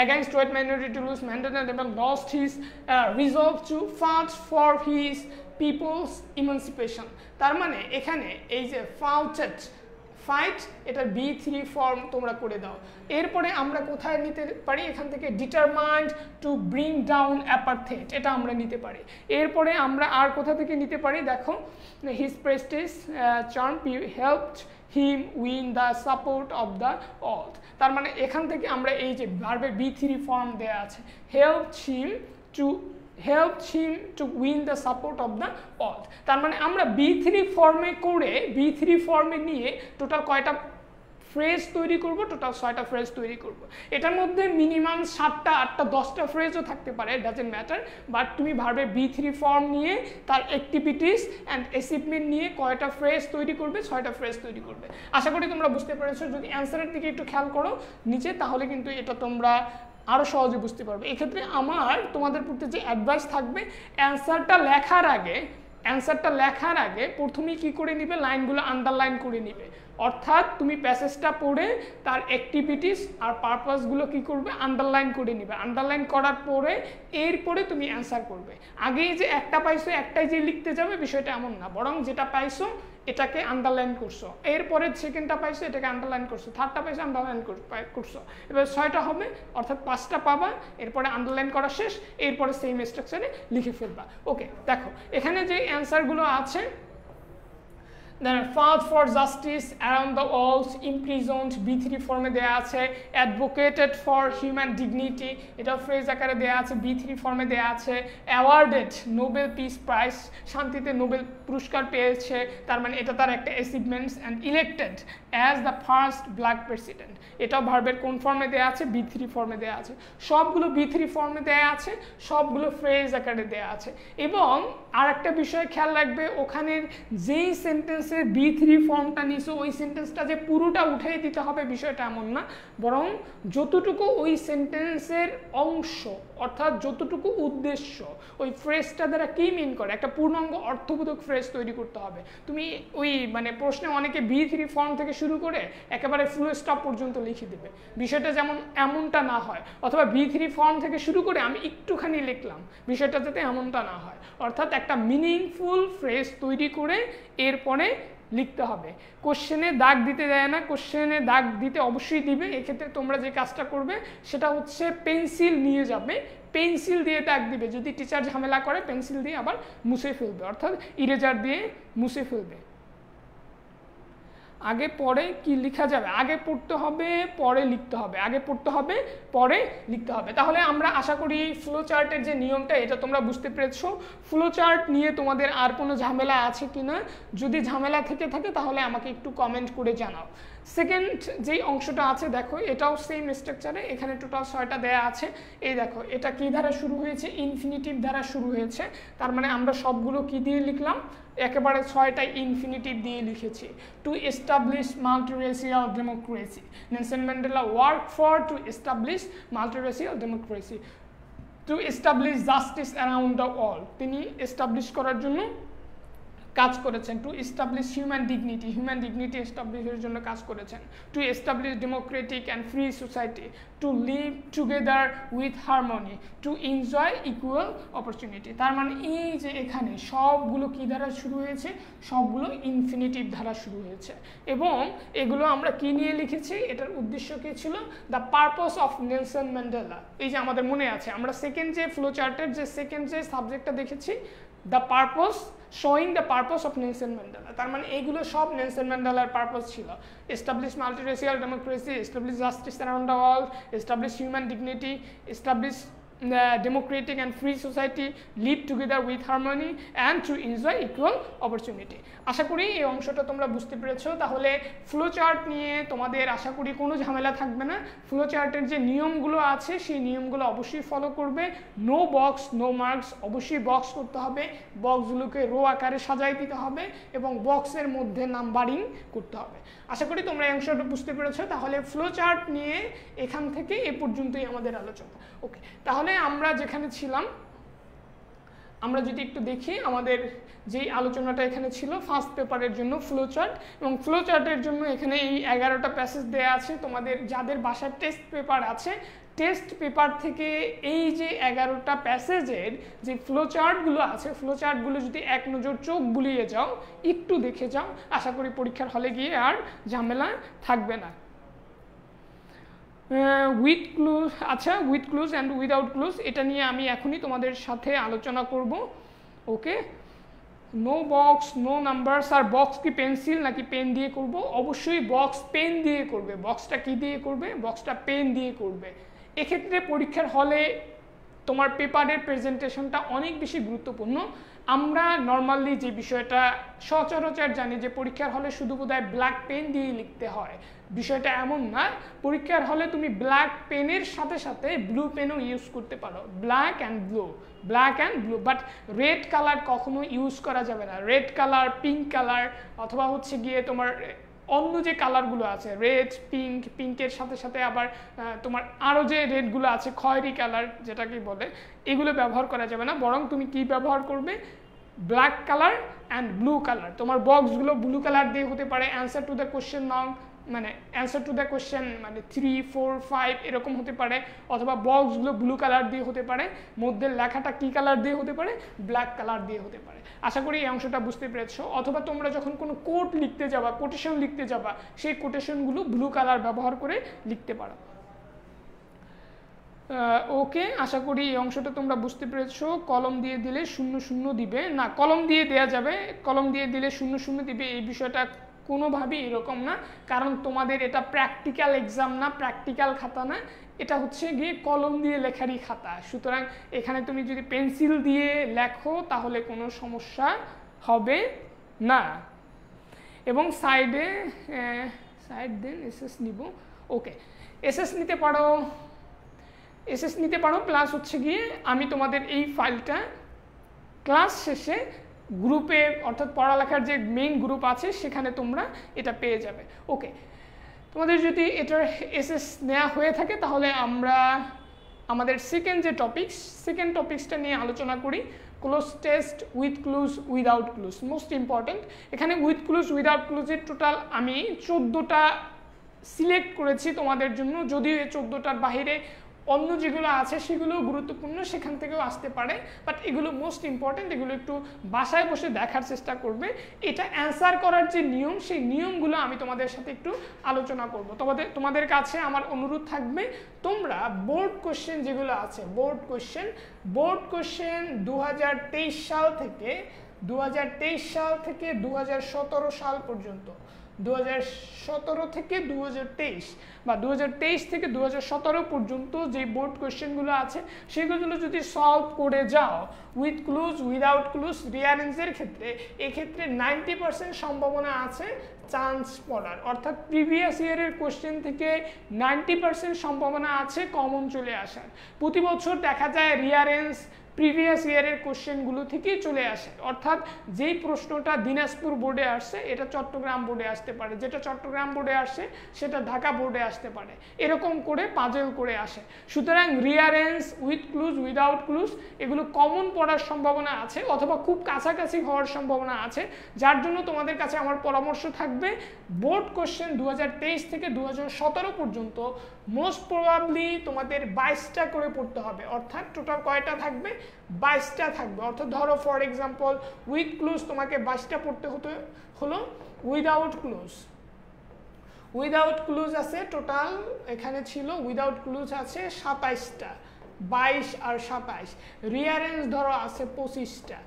against white minority rules, Mandela lost his resolve to fight for his people's emancipation, তার মানে এখানে এই যে ফাইট এটা B3 ফর্ম তোমরা করে দাও। এরপরে আমরা কোথায় নিতে পারি? এখান থেকে ডিটারমাইন্ড টু ব্রিং ডাউন অ্যাপারথেইড, এটা আমরা নিতে পারি। এরপরে আমরা আর কোথা থেকে নিতে পারি? দেখো, his Prestige charm helped him win the support of the all, তার মানে এখান থেকে আমরা এই যে ভার্বে B3 ফর্ম দেয়া আছে, helped him to win the support of the all, তার মানে আমরা B3 ফর্মে করে B3 ফর্মে নিয়ে টোটাল কয়টা ফ্রেজ তৈরি করব? টোটাল 6টা ফ্রেজ তৈরি করব। এটার মধ্যে মিনিমাম 7টা 8টা 10টা ফ্রেজও থাকতে পারে, ডাজেন্ট ম্যাটার, বাট তুমি ভার্বে B3 ফর্ম নিয়ে তার অ্যাক্টিভিটিস অ্যান্ড অ্যাচিভমেন্ট নিয়ে কয়টা ফ্রেজ তৈরি করবে? 6টা ফ্রেজ তৈরি করবে। আশা করি তোমরা বুঝতে পেরেছো। যদি অ্যান্সারের দিকে একটু খেয়াল করো নিচে, তাহলে কিন্তু এটা তোমরা আরও সহজে বুঝতে পারবে। এক্ষেত্রে আমার তোমাদের প্রতি যে অ্যাডভাইস থাকবে, অ্যান্সারটা লেখার আগে প্রথমেই কী করে নিবে? লাইনগুলো আন্ডারলাইন করে নিবে, অর্থাৎ তুমি প্যাসেজটা পড়ে তার অ্যাক্টিভিটিস আর পারপাসগুলো কী করবে? আন্ডারলাইন করে নিবে। আন্ডারলাইন করার পরে এরপরে তুমি অ্যান্সার করবে। আগেই যে একটা পাইছো একটাই যে লিখতে যাবে, বিষয়টা এমন না, বরং যেটা পাইছো এটাকে আন্ডারলাইন করছো, এরপরে সেকেন্ডটা পাইছো এটাকে আন্ডারলাইন করছো, থার্ডটা পাইছো আন্ডারলাইন করছো, এবার 6টা হবে, অর্থাৎ 5টা পাবা, এরপরে আন্ডারলাইন করা শেষ, এরপরে সেম স্ট্রাকচারে লিখে ফেলবা। ওকে, দেখো এখানে যে অ্যান্সারগুলো আছে, then fought for justice around the world, imprisoned B3 ফর্মে দেয়া আছে, advocated for human dignity এটা ফ্রেজ আকারে দেয়া আছে, B3 ফর্মে দেয়া আছে, awarded নোবেল পিস প্রাইজ শান্তিতে নোবেল পুরস্কার পেয়েছে, তার মানে এটা তার একটা achievements, and elected as the first black president এটাও ভার্বের কোন ফর্মে দেয়া আছে? B3 ফর্মে দেয়া আছে। সবগুলো B3 ফর্মে দেয়া আছে, সবগুলো ফ্রেজ আকারে দেয়া আছে। এবং আর একটা বিষয় খেয়াল রাখবে, ওখানের যেই সেন্টেন্সের B3 ফর্মটা নিছো ওই সেন্টেন্সটা যে পুরোটা উঠিয়ে দিতে হবে বিষয়টা এমন না, বরং যতটুকু ওই সেন্টেন্সের অংশ, অর্থাৎ যতটুকু উদ্দেশ্য ওই ফ্রেজটা দ্বারা কি মিন করে, একটা পূর্ণাঙ্গ অর্থবোধক ফ্রেজ তৈরি করতে হবে। তুমি ওই মানে প্রশ্নে অনেকে B3 ফর্ম থেকে শুরু করে একেবারে ফুল স্টপ পর্যন্ত লিখে দেবে, বিষয়টা যেমন এমনটা না হয়, অথবা B3 ফর্ম থেকে শুরু করে আমি একটুখানি লিখলাম, বিষয়টা যাতে এমনটা না হয়, অর্থাৎ একটা মিনিংফুল ফ্রেজ তৈরি করে এরপরে লিখতে হবে। কোশ্চেনে দাগ দিতে দেয় না, কোশ্চেনে দাগ দিতে অবশ্যই দিবে। এক্ষেত্রে তোমরা যে কাজটা করবে সেটা হচ্ছে পেন্সিল নিয়ে যাবে, পেন্সিল দিয়ে দাগ দিবে, যদি টিচার ঝামেলা করে পেন্সিল দিয়ে আবার মুছে ফেলবে, অর্থাৎ ইরেজার দিয়ে মুছে ফেলবে। আগে পরে কি লেখা যাবে? আগে পড়তে হবে পরে লিখতে হবে, আগে পড়তে হবে পরে লিখতে হবে। তাহলে আমরা আশা করি ফ্লো চার্টের যে নিয়মটা এটা তোমরা বুঝতে পেরেছো। ফ্লো চার্ট নিয়ে তোমাদের আর কোনো ঝামেলা আছে কি না? যদি ঝামেলা থেকে থাকে তাহলে আমাকে একটু কমেন্ট করে জানাও। সেকেন্ড যেই অংশটা আছে দেখো, এটাও সেম স্ট্রাকচারে, এখানে টোটাল 6টা দেয়া আছে। এই দেখো এটা কি দ্বারা শুরু হয়েছে? ইনফিনিটিভ দ্বারা শুরু হয়েছে, তার মানে আমরা সবগুলো কি দিয়ে লিখলাম? একেবারে 6টা ইনফিনিটিভ দিয়ে লিখেছি। To establish multiracial democracy, Nelson Mandela work for to establish multiracial democracy, to establish justice around the world, তিনি এস্টাবলিশ করার জন্য কাজ করেছেন, টু এস্টাবলিশ হিউম্যান ডিগনিটি এস্টাবলিশের জন্য কাজ করেছেন, to establish democratic and free society, to live together with harmony, to enjoy equal opportunity. তার মানে এই যে এখানে সবগুলো কী দ্বারা শুরু হয়েছে, সবগুলো ইনফিনিটিভ দ্বারা শুরু হয়েছে। এবং এগুলো আমরা কি নিয়ে লিখেছি, এটার উদ্দেশ্য কী ছিল, the purpose of Nelson Mandela. এই যে আমাদের মনে আছে আমরা সেকেন্ড যে ফ্লো চার্টের যে সেকেন্ড যে সাবজেক্টটা দেখেছি, the purpose, showing the purpose of Nelson Mandela. তার মানে এইগুলো সব নেলসন ম্যান্ডেলার পারপাস ছিল। Establish multiracial democracy, establish justice around the world, establish human dignity, establish democratic and free society, live together with harmony and to enjoy equal opportunity। আশা করি এই অংশটা তোমরা বুঝতে পেরেছো। তাহলে ফ্লো চার্ট নিয়ে তোমাদের আশা করি কোনো ঝামেলা থাকবে না। ফ্লো চার্টের যে নিয়মগুলো আছে সেই নিয়মগুলো অবশ্যই ফলো করবে। নো বক্স নো মার্কস, অবশ্যই বক্স করতে হবে, বক্সগুলোকে রো আকারে সাজাই দিতে হবে এবং বক্সের মধ্যে নাম্বারিং করতে হবে। আশা করি তোমরা এই অংশটা বুঝতে পেরেছো। তাহলে ফ্লো চার্ট নিয়ে এখান থেকে এ পর্যন্তই আমাদের আলোচনা। ওকে, তাহলে আমরা যেখানে ছিলাম, আমরা যদি একটু দেখি আমাদের যেই আলোচনাটা এখানে ছিল ফার্স্ট পেপারের জন্য ফ্লো চার্ট, এবং ফ্লো চার্টের জন্য এখানে এই 11টা প্যাসেজ দেওয়া আছে। তোমাদের যাদের বাসায় টেস্ট পেপার আছে, টেস্ট পেপার থেকে এই যে 11টা প্যাসেজের যে ফ্লো চার্টগুলো আছে, ফ্লো চার্টগুলো যদি এক নজর চোখ বুলিয়ে যাও, একটু দেখে যাও, আশা করি পরীক্ষার হলে গিয়ে আর ঝামেলা থাকবে না। উইথ ক্লুজ, আচ্ছা with clues and without clues, এটা নিয়ে আমি এখনই তোমাদের সাথে আলোচনা করব। ওকে, নো বক্স নো নাম্বারস। আর বক্স কি পেন্সিল নাকি পেন দিয়ে করব? অবশ্যই বক্স পেন দিয়ে করবে। বক্সটা কি দিয়ে করবে? বক্সটা পেন দিয়ে করবে। এক্ষেত্রে পরীক্ষার হলে তোমার পেপারের প্রেজেন্টেশনটা অনেক বেশি গুরুত্বপূর্ণ। আমরা নর্মালি যে বিষয়টা সচরাচর জানি যে পরীক্ষার হলে শুধু বোধহয় ব্ল্যাক পেন দিয়ে লিখতে হয়, বিষয়টা এমন না। পরীক্ষার হলে তুমি ব্ল্যাক পেনের সাথে সাথে ব্লু পেনও ইউজ করতে পারো, black and blue, but red colour কখনো ইউজ করা যাবে না। রেড কালার, পিঙ্ক কালার, অথবা হচ্ছে গিয়ে তোমার অন্য যে কালারগুলো আছে রেড, পিঙ্কের সাথে সাথে আবার তোমার আরও যে রেডগুলো আছে খয়েরি কালার যেটাকে বলে, এগুলো ব্যবহার করা যাবে না। বরং তুমি কি ব্যবহার করবে? Black colour and blue colour. তোমার বক্সগুলো ব্লু কালার দিয়ে হতে পারে, অ্যান্সার টু দ্য কোশ্চেন মানে অ্যান্সার টু দ্য কোশ্চেন মানে 3, 4, 5 এরকম হতে পারে, অথবা বক্সগুলো ব্লু কালার দিয়ে হতে পারে, মধ্যে লেখাটা কী কালার দিয়ে হতে পারে? ব্ল্যাক কালার দিয়ে হতে পারে। আশা করি এই অংশটা বুঝতে পেরেছো। অথবা তোমরা যখন কোনো কোট লিখতে যাবা, কোটেশন লিখতে যাবা, সেই কোটেশনগুলো ব্লু কালার ব্যবহার করে লিখতে পারো। ওকে, আশা করি এই অংশটা তোমরা বুঝতে পেরেছো। কলম দিয়ে দিলে 0 দিবে না, কলম দিয়ে দেওয়া যাবে, কলম দিয়ে দিলে 0 দিবে, এই বিষয়টা কোনোভাবেই এরকম না। কারণ তোমাদের এটা প্র্যাকটিক্যাল এক্সাম না, প্র্যাকটিক্যাল খাতা না, এটা হচ্ছে গিয়ে কলম দিয়ে লেখারই খাতা। সুতরাং এখানে তুমি যদি পেন্সিল দিয়ে লেখো তাহলে কোনো সমস্যা হবে না। এবং সাইড দেন এসএস নিব। ওকে, এসএস নিতে পারো, প্লাস হচ্ছে গিয়ে আমি তোমাদের এই ফাইলটা ক্লাস শেষে গ্রুপে, অর্থাৎ পড়ালেখার যে মেইন গ্রুপ আছে সেখানে তোমরা এটা পেয়ে যাবে। ওকে, তোমাদের যদি এটার এসএস নেওয়া হয়ে থাকে তাহলে আমরা আমাদের সেকেন্ড টপিক্সটা নিয়ে আলোচনা করি। Cloze test with clues without clues, most important. এখানে উইথ ক্লুজ উইদাউট ক্লুজের টোটাল আমি 14টা সিলেক্ট করেছি তোমাদের জন্য, যদিও এই 14টার বাইরে অন্য যেগুলো আছে সেগুলো গুরুত্বপূর্ণ, সেখান থেকেও আসতে পারে, বাট এগুলো মোস্ট ইম্পর্টেন্ট। এগুলো একটু বাসায় বসে দেখার চেষ্টা করবে। এটা অ্যান্সার করার যে নিয়ম, সেই নিয়মগুলো আমি তোমাদের সাথে একটু আলোচনা করব। তোমাদের কাছে আমার অনুরোধ থাকবে, তোমরা বোর্ড কোশ্চেন যেগুলো আছে, বোর্ড কোশ্চেন 2023 সাল থেকে 2017 সাল পর্যন্ত, 2017 থেকে 2023 বা 2023 থেকে 2017 পর্যন্ত যে বোর্ড কোয়েশ্চেনগুলো আছে সেগুলো যদি সলভ করে যাও উইথ ক্লুজ উইদাউট ক্লুজ রিঅ্যারেঞ্জের ক্ষেত্রে, এক্ষেত্রে 90% সম্ভাবনা আছে চান্স পড়ার, অর্থাৎ প্রিভিয়াস ইয়ারের কোয়েশ্চেন থেকে 90% সম্ভাবনা আছে কমন চলে আসার। প্রতি বছর দেখা যায় রিঅ্যারেঞ্জ প্রিভিয়াস ইয়ারের কোশ্চেনগুলো থেকেই চলে আসে। অর্থাৎ যেই প্রশ্নটা দিনাজপুর বোর্ডে আসছে এটা চট্টগ্রাম বোর্ডে আসতে পারে, যেটা চট্টগ্রাম বোর্ডে আসে সেটা ঢাকা বোর্ডে আসতে পারে, এরকম করে পাজল করে আসে। সুতরাং রিয়ারেন্স, উইথ ক্লুজ, উইদাউট ক্লুজ এগুলো কমন পড়ার সম্ভাবনা আছে অথবা খুব কাছাকাছি হওয়ার সম্ভাবনা আছে, যার জন্য তোমাদের কাছে আমার পরামর্শ থাকবে বোর্ড কোশ্চেন 2023 থেকে 2017 পর্যন্ত মোস্ট প্রবাবলি তোমাদের 22টা করে পড়তে হবে। অর্থাৎ টোটাল কয়টা থাকবে? 22টা থাকবে। অর্থাৎ ধরো ফর এক্সাম্পল উইথ ক্লুজ তোমাকে 22টা পড়তে হলো, উইদাউট ক্লুজ আছে টোটাল, এখানে ছিল উইদাউট ক্লুজ আছে 27টা, 22 আর 27। রিয়ারেন্স ধরো আছে 25টা,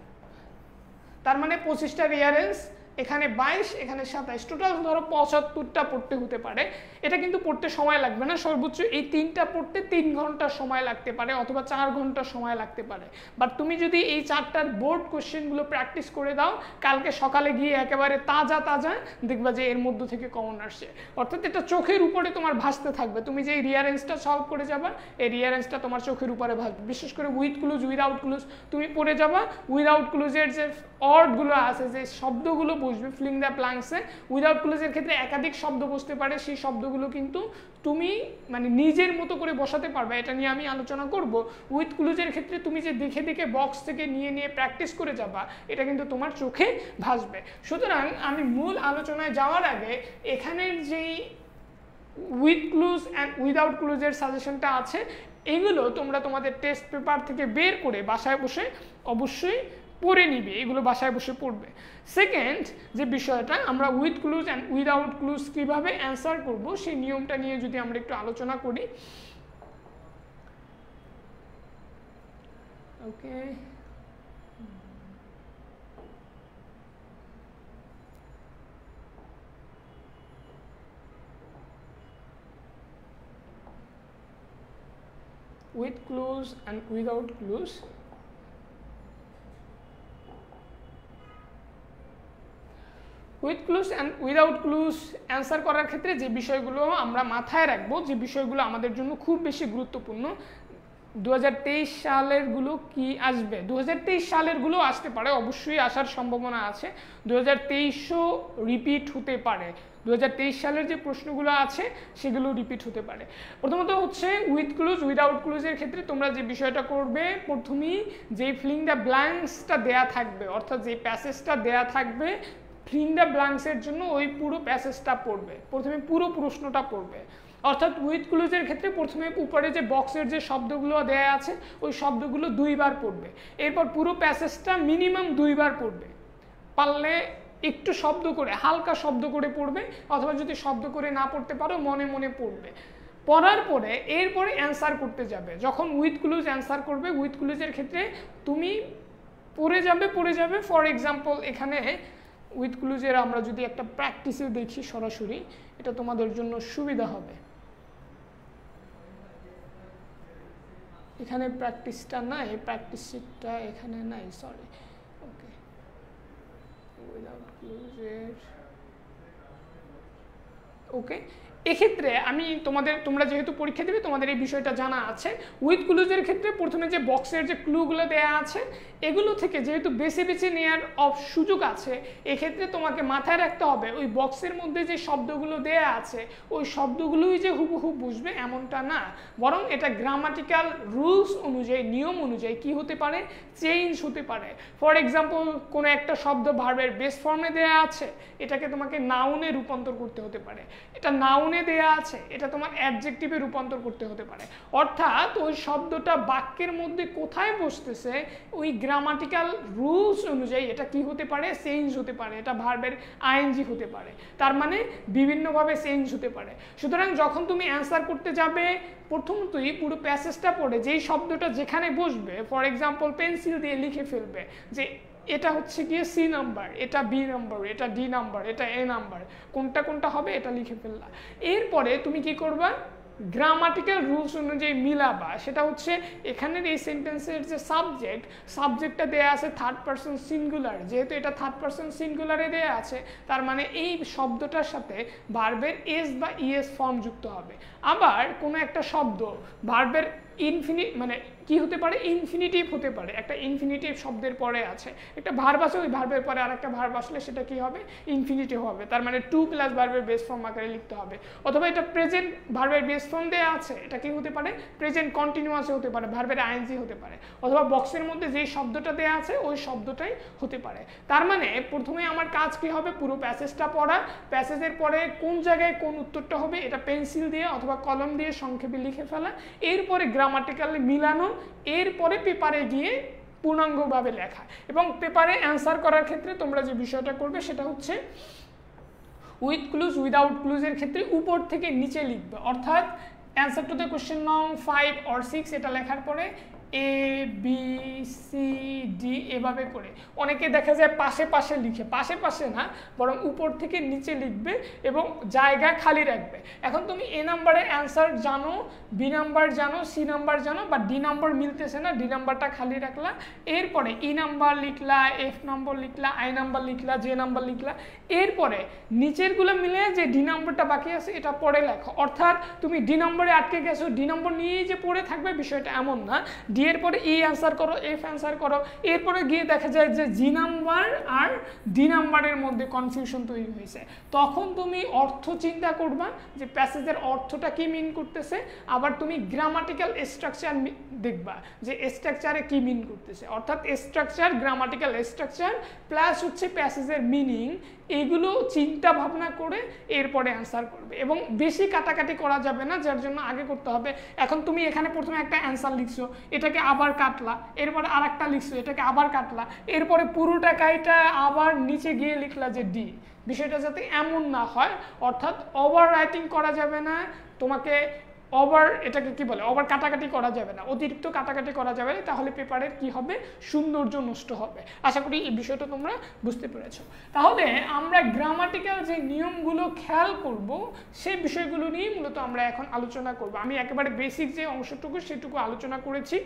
তার মানে 25টা রিয়ারেন্স, এখানে 22 এখানে 27, টোটাল ধরো 75টা পড়তে হতে পারে। এটা কিন্তু পড়তে সময় লাগবে না, সর্বোচ্চ এই 3টা পড়তে 3 ঘন্টা সময় লাগতে পারে অথবা 4 ঘন্টা সময় লাগতে পারে। বাট তুমি যদি এই 4টার বোর্ড কোশ্চেনগুলো প্র্যাকটিস করে দাও, কালকে সকালে গিয়ে একেবারে তাজা দেখবা যে এর মধ্য থেকে কমন আসছে। অর্থাৎ এটা চোখের উপরে তোমার ভাসতে থাকবে, তুমি যে রিয়ারেন্সটা সলভ করে যাবা এই রিয়ারেন্সটা তোমার চোখের উপরে ভাসবে। বিশেষ করে উইথ ক্লুজ, উইদাউট ক্লুজ তুমি পড়ে যাবা, উইদাউট ক্লুজের যে ওয়ার্ডগুলো আছে, যে শব্দগুলো বসবে ফিলিং দ্য ব্ল্যাঙ্কসে, উইদাউট ক্লুজের ক্ষেত্রে একাধিক শব্দ বসতে পারে, সেই শব্দগুলো কিন্তু তুমি মানে নিজের মতো করে বসাতে পারবে, এটা নিয়ে আমি আলোচনা করব। উইথ ক্লুজের ক্ষেত্রে তুমি যে দেখে বক্স থেকে নিয়ে প্র্যাকটিস করে যাবা, এটা কিন্তু তোমার চোখে ভাসবে। সুতরাং আমি মূল আলোচনায় যাওয়ার আগে এখানের যেই উইথ ক্লুজ অ্যান্ড উইদাউট ক্লুজের সাজেশনটা আছে এগুলো তোমরা তোমাদের টেস্ট পেপার থেকে বের করে বাসায় বসে অবশ্যই পড়ে নিবে, এগুলো বাসায় বসে পড়বে। সেকেন্ড যে বিষয়টা, আমরা with clues and without clues কীভাবে অ্যান্সার করব সেই নিয়মটা নিয়ে যদি আমরা একটু আলোচনা করি। ওকে, with clues and without clues, with clues and without clues answer করার ক্ষেত্রে যে বিষয়গুলো আমরা মাথায় রাখবো, যে বিষয়গুলো আমাদের জন্য খুব বেশি গুরুত্বপূর্ণ, 2023 সালেরগুলো কি আসবে, 2023 সালেরগুলো আসতে পারে, অবশ্যই আসার সম্ভাবনা আছে। 2023ও রিপিট হতে পারে, 2023 সালের যে প্রশ্নগুলো আছে সেগুলো রিপিট হতে পারে। প্রথমত হচ্ছে উইথ ক্লুজ, উইদাউট ক্লুজের ক্ষেত্রে তোমরা যে বিষয়টা করবে, প্রথমেই যেই ফিলিং দ্য ব্ল্যাঙ্কসটা দেয়া থাকবে, অর্থাৎ যেই প্যাসেজটা দেয়া থাকবে ফিলিং দ্য ব্ল্যাঙ্কসের জন্য ওই পুরো প্যাসেজটা পড়বে, প্রথমে পুরো প্রশ্নটা পড়বে। অর্থাৎ উইথ ক্লুজের ক্ষেত্রে প্রথমে উপরে যে বক্সের যে শব্দগুলো দেয়া আছে ওই শব্দগুলো 2 বার পড়বে, এরপর পুরো প্যাসেজটা মিনিমাম 2 বার পড়বে, পারলে একটু শব্দ করে, হালকা শব্দ করে পড়বে, অথবা যদি শব্দ করে না পড়তে পারো মনে মনে পড়বে। পড়ার পরে এরপরে অ্যান্সার করতে যাবে। যখন উইথ ক্লুজ অ্যান্সার করবে, উইথ ক্লুজের ক্ষেত্রে তুমি পড়ে যাবে। ফর এক্সাম্পল এখানে উইথ ক্লুজের আমরা যদি একটা প্র্যাকটিসে দেখি সরাসরি, এটা তোমাদের জন্য সুবিধা হবে। এখানে প্র্যাকটিসটা নাই, প্র্যাকটিস শিটটা এখানে নাই, সরি। ওকে, উইদাউট ক্লুজের, ওকে, এক্ষেত্রে আমি তোমরা যেহেতু পরীক্ষা দেবে তোমাদের এই বিষয়টা জানা আছে। উইথ ক্লুজের ক্ষেত্রে প্রথমে যে বক্সের যে ক্লুগুলো দেওয়া আছে এগুলো থেকে যেহেতু বেছে নেওয়ার সুযোগ আছে, এক্ষেত্রে তোমাকে মাথায় রাখতে হবে ওই বক্সের মধ্যে যে শব্দগুলো দেয়া আছে ওই শব্দগুলোই যে হুবহু বুঝবে এমনটা না, বরং এটা গ্রামাটিক্যাল রুলস অনুযায়ী, নিয়ম অনুযায়ী কি হতে পারে, চেঞ্জ হতে পারে। ফর এক্সাম্পল কোনো একটা শব্দ ভার্বের বেস ফর্মে দেয়া আছে, এটাকে তোমাকে নাউনে রূপান্তর করতে হতে পারে। এটা নাউনে দেয়া আছে, এটা তোমার অ্যাডজেক্টিভে রূপান্তর করতে হতে পারে। অর্থাৎ ওই শব্দটা বাক্যের মধ্যে কোথায় বসতেছে ওই গ্রামাটিক্যাল রুলস অনুযায়ী এটা কি হতে পারে, চেঞ্জ হতে পারে। এটা ভার্বের আইএনজি হতে পারে, তার মানে বিভিন্নভাবে চেঞ্জ হতে পারে। সুতরাং যখন তুমি অ্যান্সার করতে যাবে, প্রথমতই পুরো প্যাসেজটা পড়ে যেই শব্দটা যেখানে বসবে, ফর এক্সাম্পল পেন্সিল দিয়ে লিখে ফেলবে যে এটা হচ্ছে গিয়ে সি নাম্বার, এটা বি নাম্বার, এটা ডি নাম্বার, এটা এ নাম্বার, কোনটা হবে এটা লিখে ফেললা। এরপরে তুমি কি করবা, গ্রামাটিক্যাল রুলস অনুযায়ী মিলাবা। সেটা হচ্ছে এখানের এই সেন্টেন্সের যে সাবজেক্টটা দেয়া আছে থার্ড পারসন সিঙ্গুলার, যেহেতু এটা থার্ড পারসন সিঙ্গুলারে দেয়া আছে তার মানে এই শব্দটার সাথে ভার্বের এস বা ইএস ফর্ম যুক্ত হবে। আবার কোনো একটা শব্দ ভার্বের মানে কি হতে পারে, ইনফিনিটিভ হতে পারে, একটা ইনফিনিটিভ শব্দের পরে আছে, একটা ভার্ব আছে, ওই ভার্বের পরে আরেকটা ভার্ব আসলে সেটা কি হবে, ইনফিনিটিভ হবে, তার মানে টু প্লাস ভার্বের বেস ফর্ম আকারে লিখতে হবে। অথবা এটা প্রেজেন্ট ভার্বের বেস ফর্ম দেওয়া আছে, এটা কি হতে পারে, প্রেজেন্ট কন্টিনিউয়াস হতে পারে, ভার্বের আইএনজি হতে পারে, অথবা বক্সের মধ্যে যেই শব্দটা দেওয়া আছে ওই শব্দটাই হতে পারে। তার মানে প্রথমে আমার কাজ কি হবে, পুরো প্যাসেজটা পড়া, প্যাসেজের পরে কোন জায়গায় কোন উত্তরটা হবে এটা পেন্সিল দিয়ে অথবা কলম দিয়ে সংক্ষেপে লিখে ফেলা, এরপরে গ্রামাটিক্যালি মিলানো, এরপরে পেপারে গিয়ে পূর্ণাঙ্গভাবে লেখা। এবং পেপারে অ্যান্সার করার ক্ষেত্রে তোমরা যে বিষয়টা করবে সেটা হচ্ছে উইথ ক্লুজ উইদাউট ক্লুজের ক্ষেত্রে উপর থেকে নিচে লিখবে, অর্থাৎ অ্যান্সার টু দ্য কোয়েশ্চেন নং 5 or 6 এটা লেখার পরে এ বি সি ডি এভাবে করে, অনেকে দেখা যায় পাশে পাশে লিখে, পাশে পাশে না বরং উপর থেকে নিচে লিখবে এবং জায়গা খালি রাখবে। এখন তুমি এ নাম্বারের অ্যান্সার জানো, বি নাম্বার জানো, সি নাম্বার জানো, বা ডি নাম্বার মিলতেছে না, ডি নাম্বারটা খালি রাখলা, এরপরে ই নাম্বার লিখলা, এফ নাম্বার লিখলা, আই নাম্বার লিখলা, জে নাম্বার লিখলা, এরপরে নিচেরগুলো মিলে যে ডি নাম্বারটা বাকি আছে এটা পরে লেখো। অর্থাৎ তুমি ডি নম্বরে আটকে গেছো, ডি নম্বর নিয়েই যে পড়ে থাকবে বিষয়টা এমন না, ডি এর পরে ই অ্যান্সার করো, এফ অ্যান্সার করো, এরপরে গিয়ে দেখা যায় যে জি নাম্বার আর ডি নাম্বারের মধ্যে কনফিউশন তৈরি হয়েছে, তখন তুমি অর্থ চিন্তা করবা যে প্যাসেজের অর্থটা কি মিন করতেছে, আবার তুমি গ্রামাটিক্যাল স্ট্রাকচার দেখবা যে স্ট্রাকচারে কি মিন করতেছে, অর্থাৎ স্ট্রাকচার, গ্রামাটিক্যাল স্ট্রাকচার প্লাস হচ্ছে প্যাসেজের মিনিং, এগুলো চিন্তা ভাবনা করে এরপরে অ্যান্সার করবে। এবং বেশি কাটাকাটি করা যাবে না, যার জন্য আগে করতে হবে, এখন তুমি এখানে প্রথমে একটা অ্যান্সার লিখছো, এটাকে আবার কাটলা, এরপরে আর একটা লিখছো, এটাকে আবার কাটলা, এরপরে পুরোটা কাইটা আবার নিচে গিয়ে লিখলা যে ডি, বিষয়টা যাতে এমন না হয়, অর্থাৎ ওভার রাইটিং করা যাবে না, তোমাকে এটাকে কি বলে, ওভার কাটাকাটি করা যাবে না, অতিরিক্ত কাটাকাটি করা যাবে না, তাহলে পেপারের কি হবে, সৌন্দর্য নষ্ট হবে। আশা করি এই বিষয়টা তোমরা বুঝতে পেরেছো। তাহলে আমরা গ্রামাটিক্যাল যে নিয়মগুলো খেয়াল করব সেই বিষয়গুলো নিয়ে মূলত আমরা এখন আলোচনা করব। আমি একেবারে বেসিক যে অংশটুকু সেটুকু আলোচনা করেছি।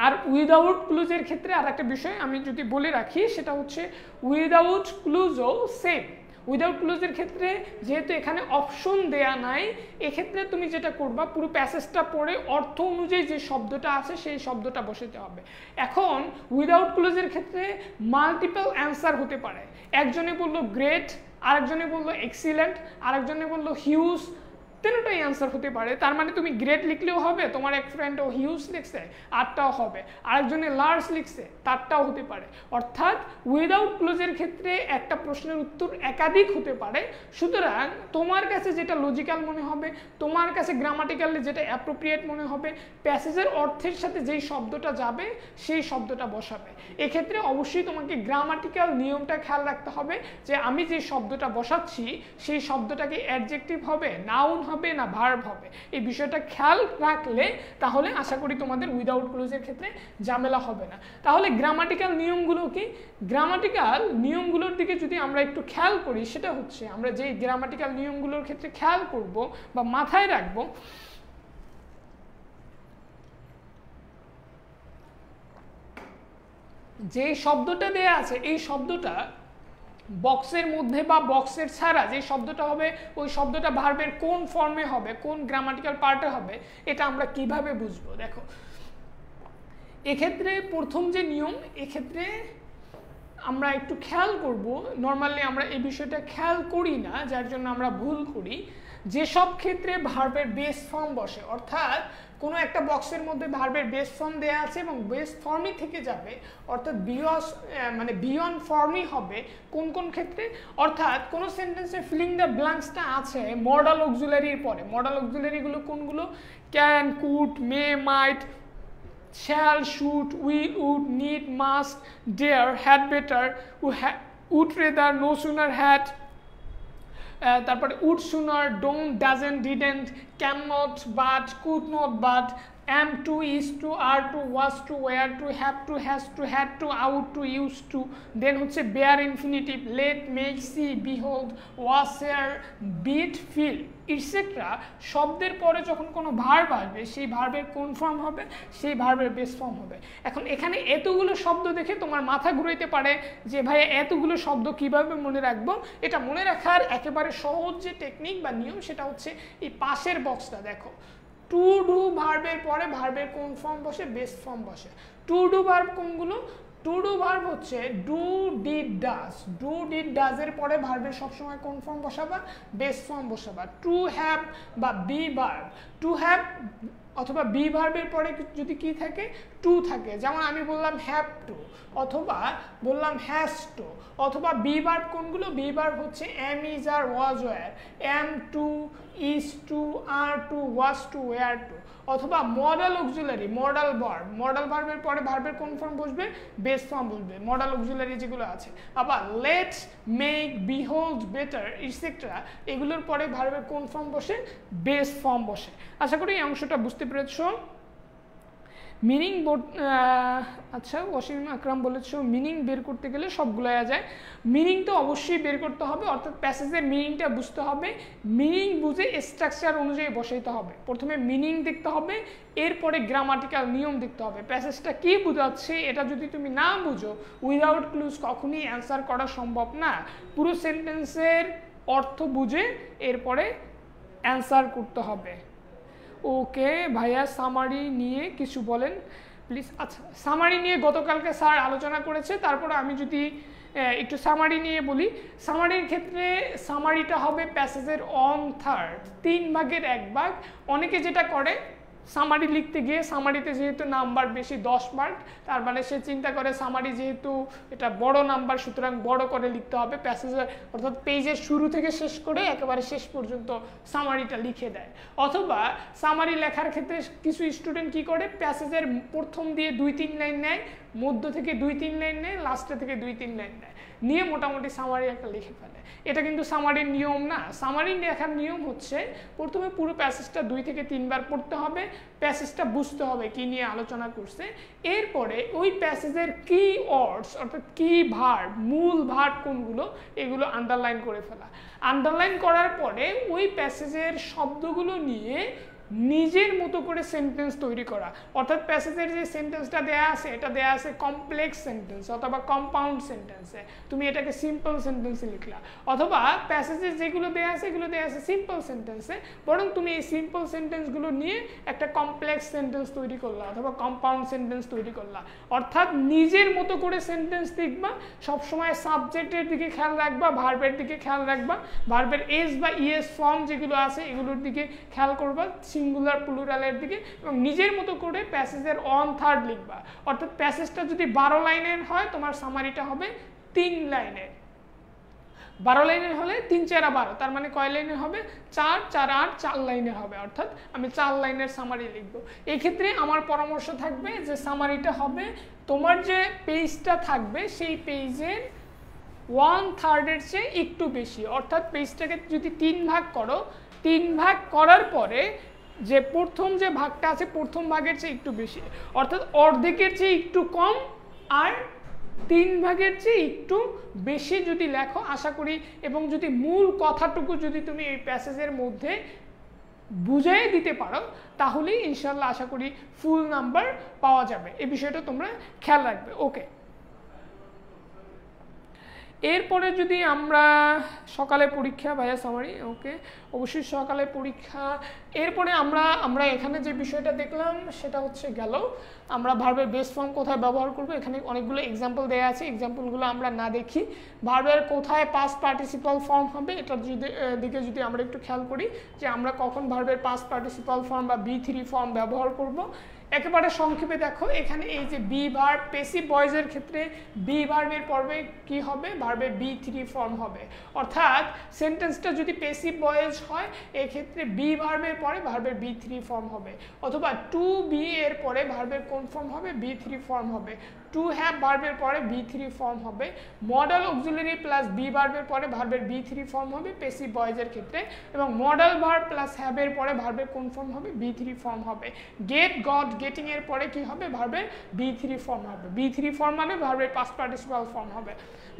আর উইদাউট ক্লুজের ক্ষেত্রে আর একটা বিষয় আমি যদি বলে রাখি, সেটা হচ্ছে উইদাউট ক্লুজও সেম। উইদাউট ক্লুজের ক্ষেত্রে যেহেতু এখানে অপশন দেয়া নাই, এক্ষেত্রে তুমি যেটা করবা, পুরো প্যাসেজটা পড়ে অর্থ অনুযায়ী যে শব্দটা আছে সেই শব্দটা বসাতে হবে। এখন উইদাউট ক্লুজের ক্ষেত্রে মাল্টিপল অ্যান্সার হতে পারে, একজনে বললো গ্রেট, আরেকজনে বললো এক্সিলেন্ট, আরেকজনে বললো হিউজ, তিনটাই অ্যান্সার হতে পারে। তার মানে তুমি গ্রেট লিখলেও হবে, তোমার এক ফ্রেন্ড ও হিউজ লিখছে আরটাও হবে, আরেকজনে লার্জ লিখছে তারটাও হতে পারে। অর্থাৎ উইদাউট ক্লোজের ক্ষেত্রে একটা প্রশ্নের উত্তর একাধিক হতে পারে। সুতরাং তোমার কাছে যেটা লজিক্যাল মনে হবে, তোমার কাছে গ্রামাটিক্যালি যেটা অ্যাপ্রোপ্রিয়েট মনে হবে, প্যাসেজের অর্থের সাথে যেই শব্দটা যাবে সেই শব্দটা বসাবে। এক্ষেত্রে অবশ্যই তোমাকে গ্রামাটিক্যাল নিয়মটা খেয়াল রাখতে হবে যে আমি যে শব্দটা বসাচ্ছি সেই শব্দটা কি অ্যাডজেক্টিভ হবে, নাউন হবে না ভার্ব হবে। এই বিষয়টা খেয়াল রাখলে তাহলে আশা করি তোমাদের উইদাউট ক্লোজের ক্ষেত্রে ঝামেলা হবে না। তাহলে গ্রামাটিক্যাল নিয়মগুলো কি, গ্রামাটিক্যাল নিয়মগুলোর দিকে যদি আমরা একটু খেয়াল করি, সেটা হচ্ছে আমরা যেই গ্রামাটিক্যাল নিয়মগুলোর ক্ষেত্রে খেয়াল করব বা মাথায় রাখবো, যে শব্দটা দেয়া আছে এই শব্দটা বক্সের মধ্যে বা বক্সের ছাড়া যে শব্দটা হবে ওই শব্দটা ভার্বের কোন ফর্মে হবে, কোন গ্রামাটিক্যাল পার্টে হবে, এটা আমরা কিভাবে বুঝবো। দেখো এক্ষেত্রে প্রথম যে নিয়ম, এক্ষেত্রে আমরা একটু খেয়াল করব, নর্মালি আমরা এই বিষয়টা খেয়াল করি না, যার জন্য আমরা ভুল করি। যেসব ক্ষেত্রে ভার্বের বেস ফর্ম বসে, অর্থাৎ কোনো একটা বক্সের মধ্যে ভার্বের বেস ফর্ম দেওয়া আছে এবং বেস ফর্মই থেকে যাবে, অর্থাৎ বিয়ন্ড ফর্মই হবে কোন কোন ক্ষেত্রে, অর্থাৎ কোনো সেন্টেন্সে ফিলিং দ্য ব্ল্যাঙ্কসটা আছে মডাল অক্সিলারির পরে। মডাল অক্সিলারিগুলো কোনগুলো, can, could, may, might, shall, should, will, would, need, must, dare, had better, would rather, no sooner, had, তারপরে would sooner, don't, doesn't, didn't, cannot, but, could not, but, am to, is to, are to, was to, were to, have to, has to, had to, out to, used to, then হচ্ছে bare infinitive, let, make, see, behold, was, hear, beat, feel, et cetera শব্দের পরে যখন কোনো ভার্ব আসবে সেই ভার্বের কোন ফর্ম হবে, সেই ভার্বের বেস ফর্ম হবে। এখন এখানে এতগুলো শব্দ দেখে তোমার মাথা ঘুরাইতে পারে যে ভাই এতগুলো শব্দ কিভাবে মনে রাখবো। এটা মনে রাখার একেবারে সহজ যে টেকনিক বা নিয়ম সেটা হচ্ছে এই পাশের বক্সটা দেখো, টু ডু ভার্বের পরে ভার্বের কোন ফর্ম বসে? বেস ফর্ম বসে। টু ডু ভার্ব কোনগুলো? টু ডু ভার্ব হচ্ছে do did does. Do did ডাজের পরে ভার্বের সবসময় কোন ফর্ম বসাবা? বেস ফর্ম বসাবা। টু হ্যাভ বা বি ভার্ব, টু হ্যাভ অথবা বি ভার্বের পরে যদি কি থাকে? টু থাকে। যেমন আমি বললাম হ্যাভ টু, অথবা বললাম হ্যাজ টু। অথবা বি ভার্ব কোনগুলো? বি ভার্ব হচ্ছে am, is, are, was, were. Am to, is to, are to, was to, were to. অথবা modal auxiliary, modal verb. Modal ভার্বের পরে ভার্বের কোন ফর্ম বসবে? বেস ফর্ম বসবে। মডাল অক্সিলারি যেগুলো আছে। আবার let's, make, behold, better etcetera, এগুলোর পরে ভার্বের কোন ফর্ম বসে? বেস ফর্ম বসে। আশা করি এই অংশটা বুঝতে পেরেছো। মিনিং আচ্ছা, ওয়াসিম আকরাম বলেছো মিনিং বের করতে গেলে সবগুলো যায়। মিনিং তো অবশ্যই বের করতে হবে, অর্থাৎ প্যাসেজের মিনিংটা বুঝতে হবে। মিনিং বুঝে স্ট্রাকচার অনুযায়ী বসাইতে হবে। প্রথমে মিনিং দেখতে হবে, এরপরে গ্রামাটিক্যাল নিয়ম দেখতে হবে। প্যাসেজটা কি বোঝাচ্ছে এটা যদি তুমি না বুঝো, উইদাউট ক্লুজ কখনই অ্যান্সার করা সম্ভব না। পুরো সেন্টেন্সের অর্থ বুঝে এরপরে অ্যান্সার করতে হবে। ওকে ভাইয়া, সামারি নিয়ে কিছু বলেন প্লিজ। আচ্ছা, সামারি নিয়ে গতকালকে স্যার আলোচনা করেছে, তারপরে আমি যদি একটু সামারি নিয়ে বলি। সামারির ক্ষেত্রে সামারিটা হবে প্যাসেজের 1/3, 3 ভাগের 1 ভাগ। অনেকে যেটা করে, সামারি লিখতে গিয়ে সামারিতে যেহেতু নাম্বার বেশি 10 মার্ক, তার মানে সে চিন্তা করে সামারি যেহেতু এটা বড় নাম্বার, সুতরাং বড় করে লিখতে হবে। প্যাসেজের অর্থাৎ পেজের শুরু থেকে শেষ করে একেবারে শেষ পর্যন্ত সামারিটা লিখে দেয়। অথবা সামারি লেখার ক্ষেত্রে কিছু স্টুডেন্ট কি করে, প্যাসেজের প্রথম দিয়ে 2-3 লাইন নেয়, মধ্য থেকে 2-3 লাইন নেয়, লাস্টে থেকে 2-3 লাইন নেয়, নিয়ে মোটামুটি সামারি একটা লিখে ফেলে। এটা কিন্তু সামারির নিয়ম না। সামারি লেখার নিয়ম হচ্ছে প্রথমে পুরো প্যাসেজটা 2 থেকে 3 বার পড়তে হবে, প্যাসেজটা বুঝতে হবে কি নিয়ে আলোচনা করছে। এরপরে ওই প্যাসেজের কি ওয়ার্ডস অর্থাৎ কি ভার্ব, মূল ভার্ব কোনগুলো, এগুলো আন্ডারলাইন করে ফেলা। আন্ডারলাইন করার পরে ওই প্যাসেজের শব্দগুলো নিয়ে নিজের মতো করে সেন্টেন্স তৈরি করা। অর্থাৎ প্যাসেজের যে সেন্টেন্সটা দেয়া আছে, এটা দেয়া আছে কমপ্লেক্স সেন্টেন্স অথবা কম্পাউন্ড সেন্টেন্সে, তুমি এটাকে সিম্পল সেন্টেন্সে লিখলা। অথবা প্যাসেজের যেগুলো দেয়া আছে এগুলো দেয়া আছে সিম্পল সেন্টেন্সে, বরং তুমি এই সিম্পল সেন্টেন্সগুলো নিয়ে একটা কমপ্লেক্স সেন্টেন্স তৈরি করলা অথবা কম্পাউন্ড সেন্টেন্স তৈরি করলা। অর্থাৎ নিজের মতো করে সেন্টেন্স লিখবা। সবসময় সাবজেক্টের দিকে খেয়াল রাখবা, ভার্বের দিকে খেয়াল রাখবা, ভার্বের এস বা ইএস ফর্ম যেগুলো আছে এগুলোর দিকে খেয়াল করবা, সিঙ্গুলার প্লুরালের দিকে, এবং নিজের মতো করে প্যাসেজের 1/3 লিখবা। অর্থাৎ প্যাসেজটা যদি 12 লাইনের হয়, তোমার সামারিটা হবে 3 লাইনের। 12 লাইনের হলে 3×4=12, তার মানে কয় লাইনের হবে? 4×4=8, 4 লাইনের হবে। অর্থাৎ আমি 4 লাইনের সামারি লিখবো। এই ক্ষেত্রে আমার পরামর্শ থাকবে যে সামারিটা হবে তোমার যে পেজটা থাকবে সেই পেজের 1/3 চেয়ে একটু বেশি। অর্থাৎ পেজটাকে যদি 3 ভাগ করো, 3 ভাগ করার পরে যে প্রথম যে ভাগটা আছে প্রথম ভাগের চেয়ে একটু বেশি, অর্থাৎ অর্ধেকের চেয়ে একটু কম আর 3 ভাগের চেয়ে একটু বেশি যদি লেখো, আশা করি, এবং যদি মূল কথাটুকু যদি তুমি এই প্যাসেজের মধ্যে বুঝিয়ে দিতে পারো, তাহলেই ইনশাল্লাহ আশা করি ফুল নাম্বার পাওয়া যাবে। এই বিষয়টা তোমরা খেয়াল রাখবে। ওকে, এরপরে যদি আমরা সকালে পরীক্ষা ভাইয়া সামারি, ওকে অবশ্যই সকালে পরীক্ষা। এরপরে আমরা এখানে যে বিষয়টা দেখলাম সেটা হচ্ছে গেল আমরা ভার্বের বেস ফর্ম কোথায় ব্যবহার করব। এখানে অনেকগুলো এক্সাম্পল দেওয়া আছে, এক্সাম্পলগুলো আমরা না দেখি। ভার্বের কোথায় পাস্ট পার্টিসিপাল ফর্ম হবে এটার দিকে যদি আমরা একটু খেয়াল করি যে আমরা কখন ভার্বের পাস্ট পার্টিসিপাল ফর্ম বা B3 ফর্ম ব্যবহার করব। একেবারে সংক্ষেপে দেখো, এখানে এই যে বি ভার্ব, পেসিভ ভয়েসের ক্ষেত্রে বি ভার্বের পর্বে কি হবে? ভার্বে B3 ফর্ম হবে। অর্থাৎ সেন্টেন্সটা যদি পেসিভ ভয়েস হয়, এক্ষেত্রে বি ভার্বের পরে ভার্বের B3 ফর্ম হবে। অথবা টু বি এর পরে ভার্বের কোন ফর্ম হবে? B3 ফর্ম হবে। টু হ্যাভ ভার্বের পরে B3 ফর্ম হবে। মডাল অক্সিলারি প্লাস বি ভার্বের পরে ভার্বের B3 ফর্ম হবে পেসিভ ভয়েসের ক্ষেত্রে, এবং মডাল ভার্ব প্লাস হ্যাভের পরে ভার্বের কোন ফর্ম হবে? B3 ফর্ম হবে। গেট, গট, গেটিং এর পরে কি হবে? ভার্বের B3 ফর্ম হবে। B3 ফর্ম মানে ভার্বের পাস্ট পার্টিসিপাল ফর্ম হবে।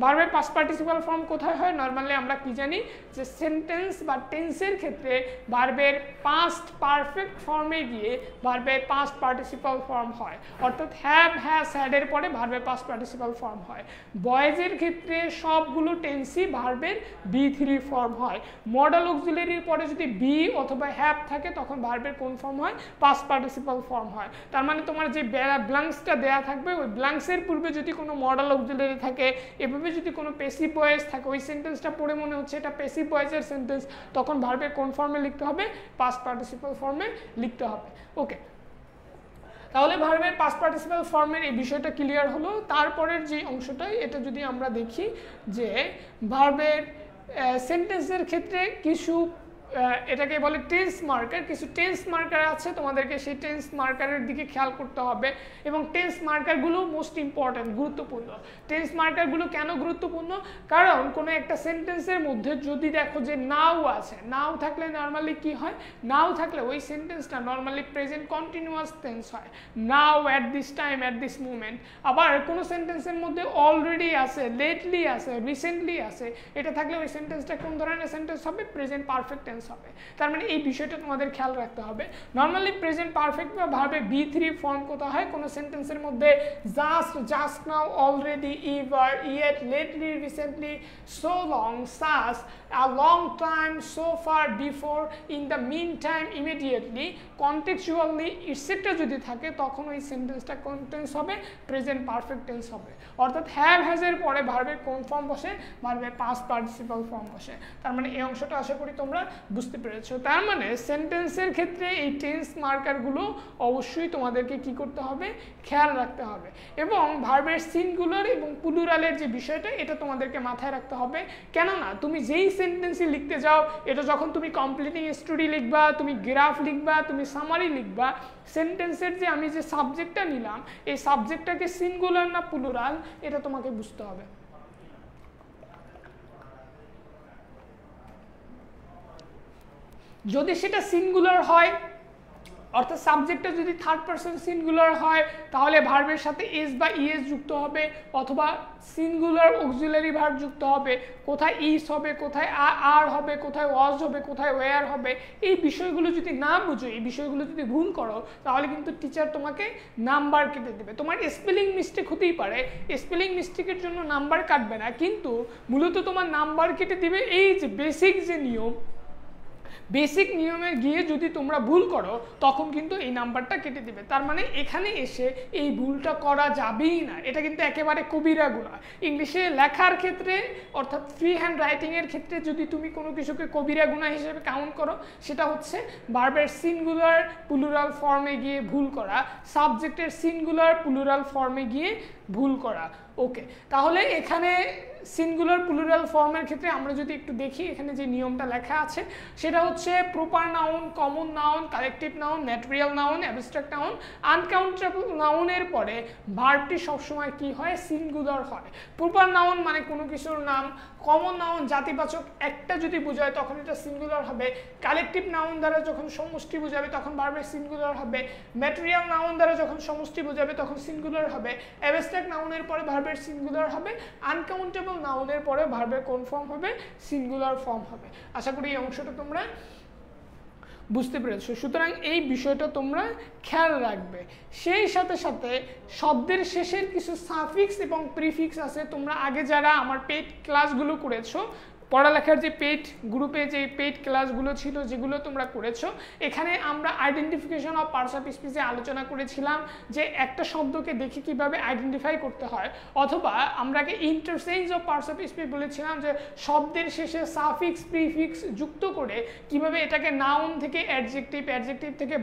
ভার্বের পাস্ট পার্টিসিপাল ফর্ম কোথায় হয়? নরমালি আমরা কি জানি যে সেন্টেন্স বা টেন্সের ক্ষেত্রে ভার্বের পাস্ট পারফেক্ট ফর্মে গিয়ে ভার্বের পাস্ট পার্টিসিপাল ফর্ম হয়। অর্থাৎ হ্যাভ, হ্যাজ, হ্যাড এর পরে ভার্বের পাস্ট পার্টিসিপাল ফর্ম হয়। বয়েজের ক্ষেত্রে সবগুলো টেন্সই ভার্বের B3 ফর্ম হয়। মডাল অক্সিলারির পরে যদি বি অথবা হ্যাভ থাকে তখন ভার্বের কোন ফর্ম হয়? পাস্ট পার্টিসিপাল ফর্ম হয়। তার মানে তোমার যে ব্ল্যাঙ্কসটা দেয়া থাকবে ওই ব্ল্যাঙ্কসের পূর্বে যদি কোনো মডাল অক্সিলারি থাকে, এভাবে যদি কোনো প্যাসিভ ভয়েস থাকে, ওই সেন্টেন্সটা পড়ে মনে হচ্ছে এটা প্যাসিভ ভয়েসের সেন্টেন্স, তখন ভার্বের কোন ফর্মে লিখতে হবে? পাস্ট পার্টিসিপাল ফর্মে লিখতে হবে। ওকে, তাহলে ভার্বের পাস্ট পার্টিসিপাল ফর্মের এই বিষয়টা ক্লিয়ার হলো। তারপরের যে অংশটাই এটা যদি আমরা দেখি যে ভার্বের সেন্টেন্সের ক্ষেত্রে কিছু এটাকে বলে টেন্স মার্কার, কিছু টেন্স মার্কার আছে, তোমাদেরকে সেই টেন্স মার্কারের দিকে খেয়াল করতে হবে এবং টেন্স মার্কারগুলো মোস্ট ইম্পর্ট্যান্ট, গুরুত্বপূর্ণ। টেন্স মার্কারগুলো কেন গুরুত্বপূর্ণ? কারণ কোনো একটা সেন্টেন্সের মধ্যে যদি দেখো যে নাও আছে, নাও থাকলে নর্মালি কি হয়? নাও থাকলে ওই সেন্টেন্সটা নর্মালি প্রেজেন্ট কন্টিনিউয়াস টেন্স হয়, now, at this time, at this moment. আবার কোনো সেন্টেন্সের মধ্যে অলরেডি আছে, লেটলি আছে, রিসেন্টলি আছে, এটা থাকলে ওই সেন্টেন্সটা কোন ধরনের সেন্টেন্স হবে? প্রেজেন্ট পারফেক্ট টেন্স হবে। তার মানে এই বিষয়টা তোমাদের খেয়াল রাখতে হবে। নর্মালি প্রেজেন্ট পারফেক্ট বা ভার্বে B3 ফর্ম কোথা হয়? কোনো সেন্টেন্সের মধ্যে just, just now, already, ever, yet, lately, recently, so long, সাস, a long time, so far, before, in the meantime, immediately, contextually, etc. যদি থাকে তখন ওই সেন্টেন্সটা কোন টেন্স হবে? প্রেজেন্ট পারফেক্ট টেন্স হবে। অর্থাৎ হ্যাভ, হ্যাজের পরে ভার্বের কোন ফর্ম বসে? ভার্বের পাস্ট পার্টিসিপাল ফর্ম বসে। তার মানে এই অংশটা আশা করি তোমরা বুঝতে পেরেছো। তার মানে সেন্টেন্সের ক্ষেত্রে এই টেন্স মার্কারগুলো অবশ্যই তোমাদেরকে কি করতে হবে? খেয়াল রাখতে হবে। এবং ভার্বের সিঙ্গুলার এবং প্লুরালের যে বিষয়টা এটা তোমাদেরকে মাথায় রাখতে হবে। কেননা তুমি যেই সেন্টেন্সই লিখতে যাও, এটা যখন তুমি কমপ্লিটিং স্টোরি লিখবা, তুমি গ্রাফ লিখবা, তুমি সামারি লিখবা, সেন্টেন্সের যে আমি যে সাবজেক্টটা নিলাম এই সাবজেক্টটাকে সিঙ্গুলার না প্লুরাল এটা তোমাকে বুঝতে হবে। যদি সেটা সিঙ্গুলার হয়, অর্থাৎ সাবজেক্টটা যদি থার্ড পারসন সিঙ্গুলার হয় তাহলে ভার্বের সাথে এস বা ইএস যুক্ত হবে অথবা সিঙ্গুলার অক্সিলারি ভার্ব যুক্ত হবে। কোথায় ইস হবে, কোথায় আর হবে, কোথায় ওয়াজ হবে, কোথায় ওয়্যার হবে, এই বিষয়গুলো যদি না বুঝো, এই বিষয়গুলো যদি ভুল করো তাহলে কিন্তু টিচার তোমাকে নাম্বার কেটে দেবে। তোমার স্পেলিং মিস্টেক হতেই পারে, স্পেলিং মিস্টেকের জন্য নাম্বার কাটবে না, কিন্তু মূলত তোমার নাম্বার কেটে দিবে এই যে বেসিক যে নিয়ম, বেসিক নিয়মে গিয়ে যদি তোমরা ভুল করো তখন কিন্তু এই নাম্বারটা কেটে দিবে। তার মানে এখানে এসে এই ভুলটা করা যাবেই না, এটা কিন্তু একেবারে কবিরা গুনাহ। ইংলিশে লেখার ক্ষেত্রে অর্থাৎ ফ্রি হ্যান্ড রাইটিংয়ের ক্ষেত্রে যদি তুমি কোনো কিছুকে কবিরা গুনাহ হিসেবে কাউন্ট করো সেটা হচ্ছে ভার্বের সিঙ্গুলার প্লুরাল ফর্মে গিয়ে ভুল করা, সাবজেক্টের সিঙ্গুলার প্লুরাল ফর্মে গিয়ে ভুল করা। ওকে, তাহলে এখানে সিঙ্গুলার প্লুরাল ফর্মের ক্ষেত্রে আমরা যদি একটু দেখি এখানে যে নিয়মটা লেখা আছে সেটা হচ্ছে proper noun, common noun, collective noun, material noun, abstract noun, uncountable নাউনের পরে ভার্বটি সবসময় কি হয়? সিঙ্গুলার হয়। প্রপার নাউন মানে কোনো কিছুর নাম, কমন নাউন জাতিবাচক একটা যদি বোঝায় তখন এটা সিঙ্গুলার হবে, কালেকটিভ নাউন দ্বারা যখন সমষ্টি বোঝাবে তখন ভার্বের সিঙ্গুলার হবে, ম্যাটেরিয়াল নাউন দ্বারা যখন সমষ্টি বোঝাবে তখন সিঙ্গুলার হবে, অ্যাবস্ট্রাক্ট নাউনের পরে ভার্বের সিঙ্গুলার হবে, আনকাউন্টেবল নাউনের পরে ভার্বের কোন ফর্ম হবে? সিঙ্গুলার ফর্ম হবে। আশা করি এই অংশটা তোমরা বুঝতে পেরেছো। সুতরাং এই বিষয়টা তোমরা খেয়াল রাখবে। সেই সাথে সাথে শব্দের শেষের কিছু সাফিক্স এবং প্রিফিক্স আছে। তোমরা আগে যারা আমার পেইড ক্লাসগুলো করেছো, পড়ালেখার যে পেইড গ্রুপে যে পেইড ক্লাসগুলো ছিল যেগুলো তোমরা করেছো, এখানে আমরা আইডেন্টিফিকেশন অফ পার্টস অফ স্পিচে আলোচনা করেছিলাম যে একটা শব্দকে দেখে কিভাবে আইডেন্টিফাই করতে হয়, অথবা আমরাকে interchange of parts of speech বলেছিলাম যে শব্দের শেষে সাফিক্স প্রিফিক্স যুক্ত করে কিভাবে এটাকে নাউন থেকে অ্যাডজেক্টিভ, অ্যাডজেক্টিভ থেকে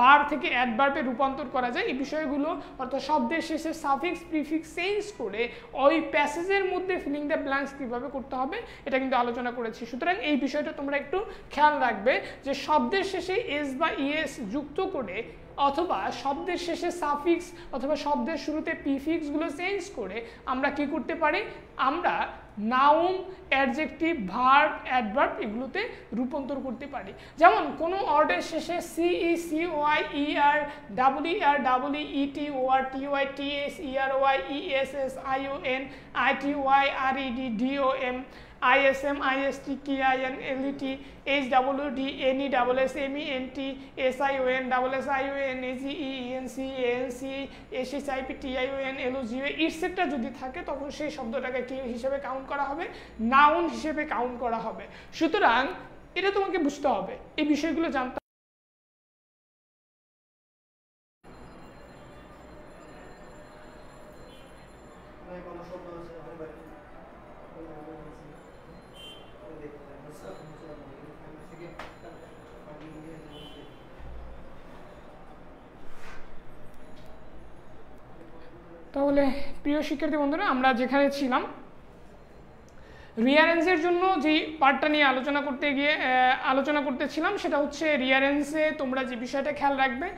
ভার থেকে অ্যাডভার্বে রূপান্তর করা যায়। এই বিষয়গুলো অর্থাৎ শব্দের শেষে সাফিক্স প্রিফিক্স চেঞ্জ করে ওই প্যাসেজের মধ্যে ফিলিং দ্য ব্ল্যাঙ্কস কীভাবে করতে হবে এটা কিন্তু আলোচনা করেছি। সুতরাং এই বিষয়টা তোমরা একটু খেয়াল রাখবে যে শব্দের শেষে এস বা ইএস যুক্ত করে অথবা শব্দের শেষে সাফিক্স অথবা শব্দের শুরুতে প্রিফিক্সগুলো চেঞ্জ করে আমরা কি করতে পারি? আমরা নাউন, অ্যাডজেক্টিভ, ভার্ব, অ্যাডভার্ব এগুলোতে রূপান্তর করতে পারি। যেমন কোনো ওয়ার্ডের শেষে CE, CY, ER, double ER, double ET, OR, TY, TS, ERY, ESS, ION, ITY, RED, DOM, ISM, IST, KIN, LET, HWD, NE, double SMENT, SION, double SION, AGE, ENC, ANC, SSIP, TION, LOGO etcetera যদি থাকে তখন সেই শব্দটাকে কি হিসেবে কাউন্ট করা হবে? নাউন হিসেবে কাউন্ট করা হবে। সুতরাং এটা তোমাকে বুঝতে হবে, এই বিষয়গুলো জানতে। তাহলে প্রিয় শিক্ষার্থী বন্ধুরা, আমরা যেখানে ছিলাম রিয়ারেন্সের জন্য যেই পার্টটা নিয়ে আলোচনা করতেছিলাম সেটা হচ্ছে রিয়ারেন্সে তোমরা যে বিষয়টা খেয়াল রাখবে,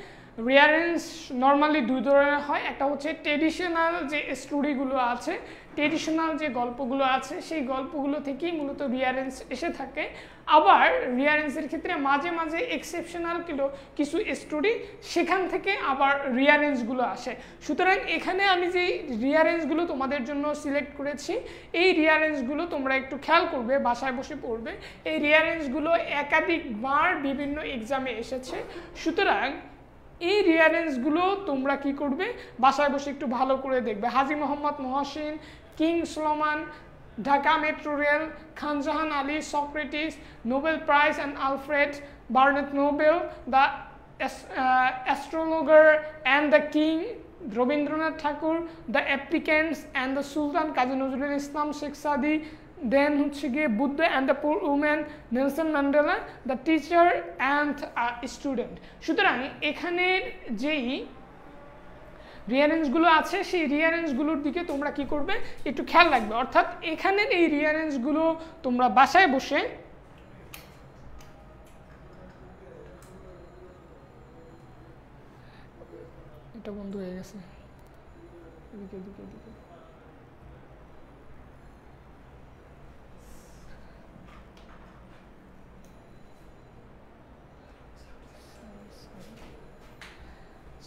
রিয়ারেন্স নর্মালি দুই ধরনের হয়। একটা হচ্ছে ট্রেডিশনাল যে স্টোরিগুলো আছে, ট্রেডিশনাল যে গল্পগুলো আছে সেই গল্পগুলো থেকেই মূলত রিয়ারেন্স এসে থাকে। আবার রিয়ারেন্সের ক্ষেত্রে মাঝে মাঝে এক্সেপশনাল কিছু স্টোরি, সেখান থেকে আবার রিয়ারেন্সগুলো আসে। সুতরাং এখানে আমি যে রিয়ারেন্সগুলো তোমাদের জন্য সিলেক্ট করেছি, এই রিয়ারেন্সগুলো তোমরা একটু খেয়াল করবে, বাসায় বসে পড়বে। এই রিয়ারেন্সগুলো একাধিকবার বিভিন্ন এক্সামে এসেছে। সুতরাং এই রিয়ারেন্সগুলো তোমরা কি করবে, বাসায় বসে একটু ভালো করে দেখবে। Haji Mohammad Mohsin, king Solomon, Dhaka metro rail, Khanjahan Ali, Socrates, Nobel prize and Alfred Bernhard Nobel, the astrologer and the king, Rabindranath Thakur, the applicants and the sultan Kazi Nazrul Islam, Sheikh Saadi, then হচ্ছে গিয়ে Buddha and the poor woman, Nelson Mandela, the teacher and student. সুতরাং এখানের যেই রিয়ারেন্সগুলো আছে সেই রিয়ারেন্সগুলোর দিকে তোমরা কি করবে, একটু খেয়াল রাখবে। অর্থাৎ এখানের এই রিয়ারেন্সগুলো তোমরা বাসায় বসে এটা বন্ধ হয়ে গেছে, এদিকে এদিকে এদিকে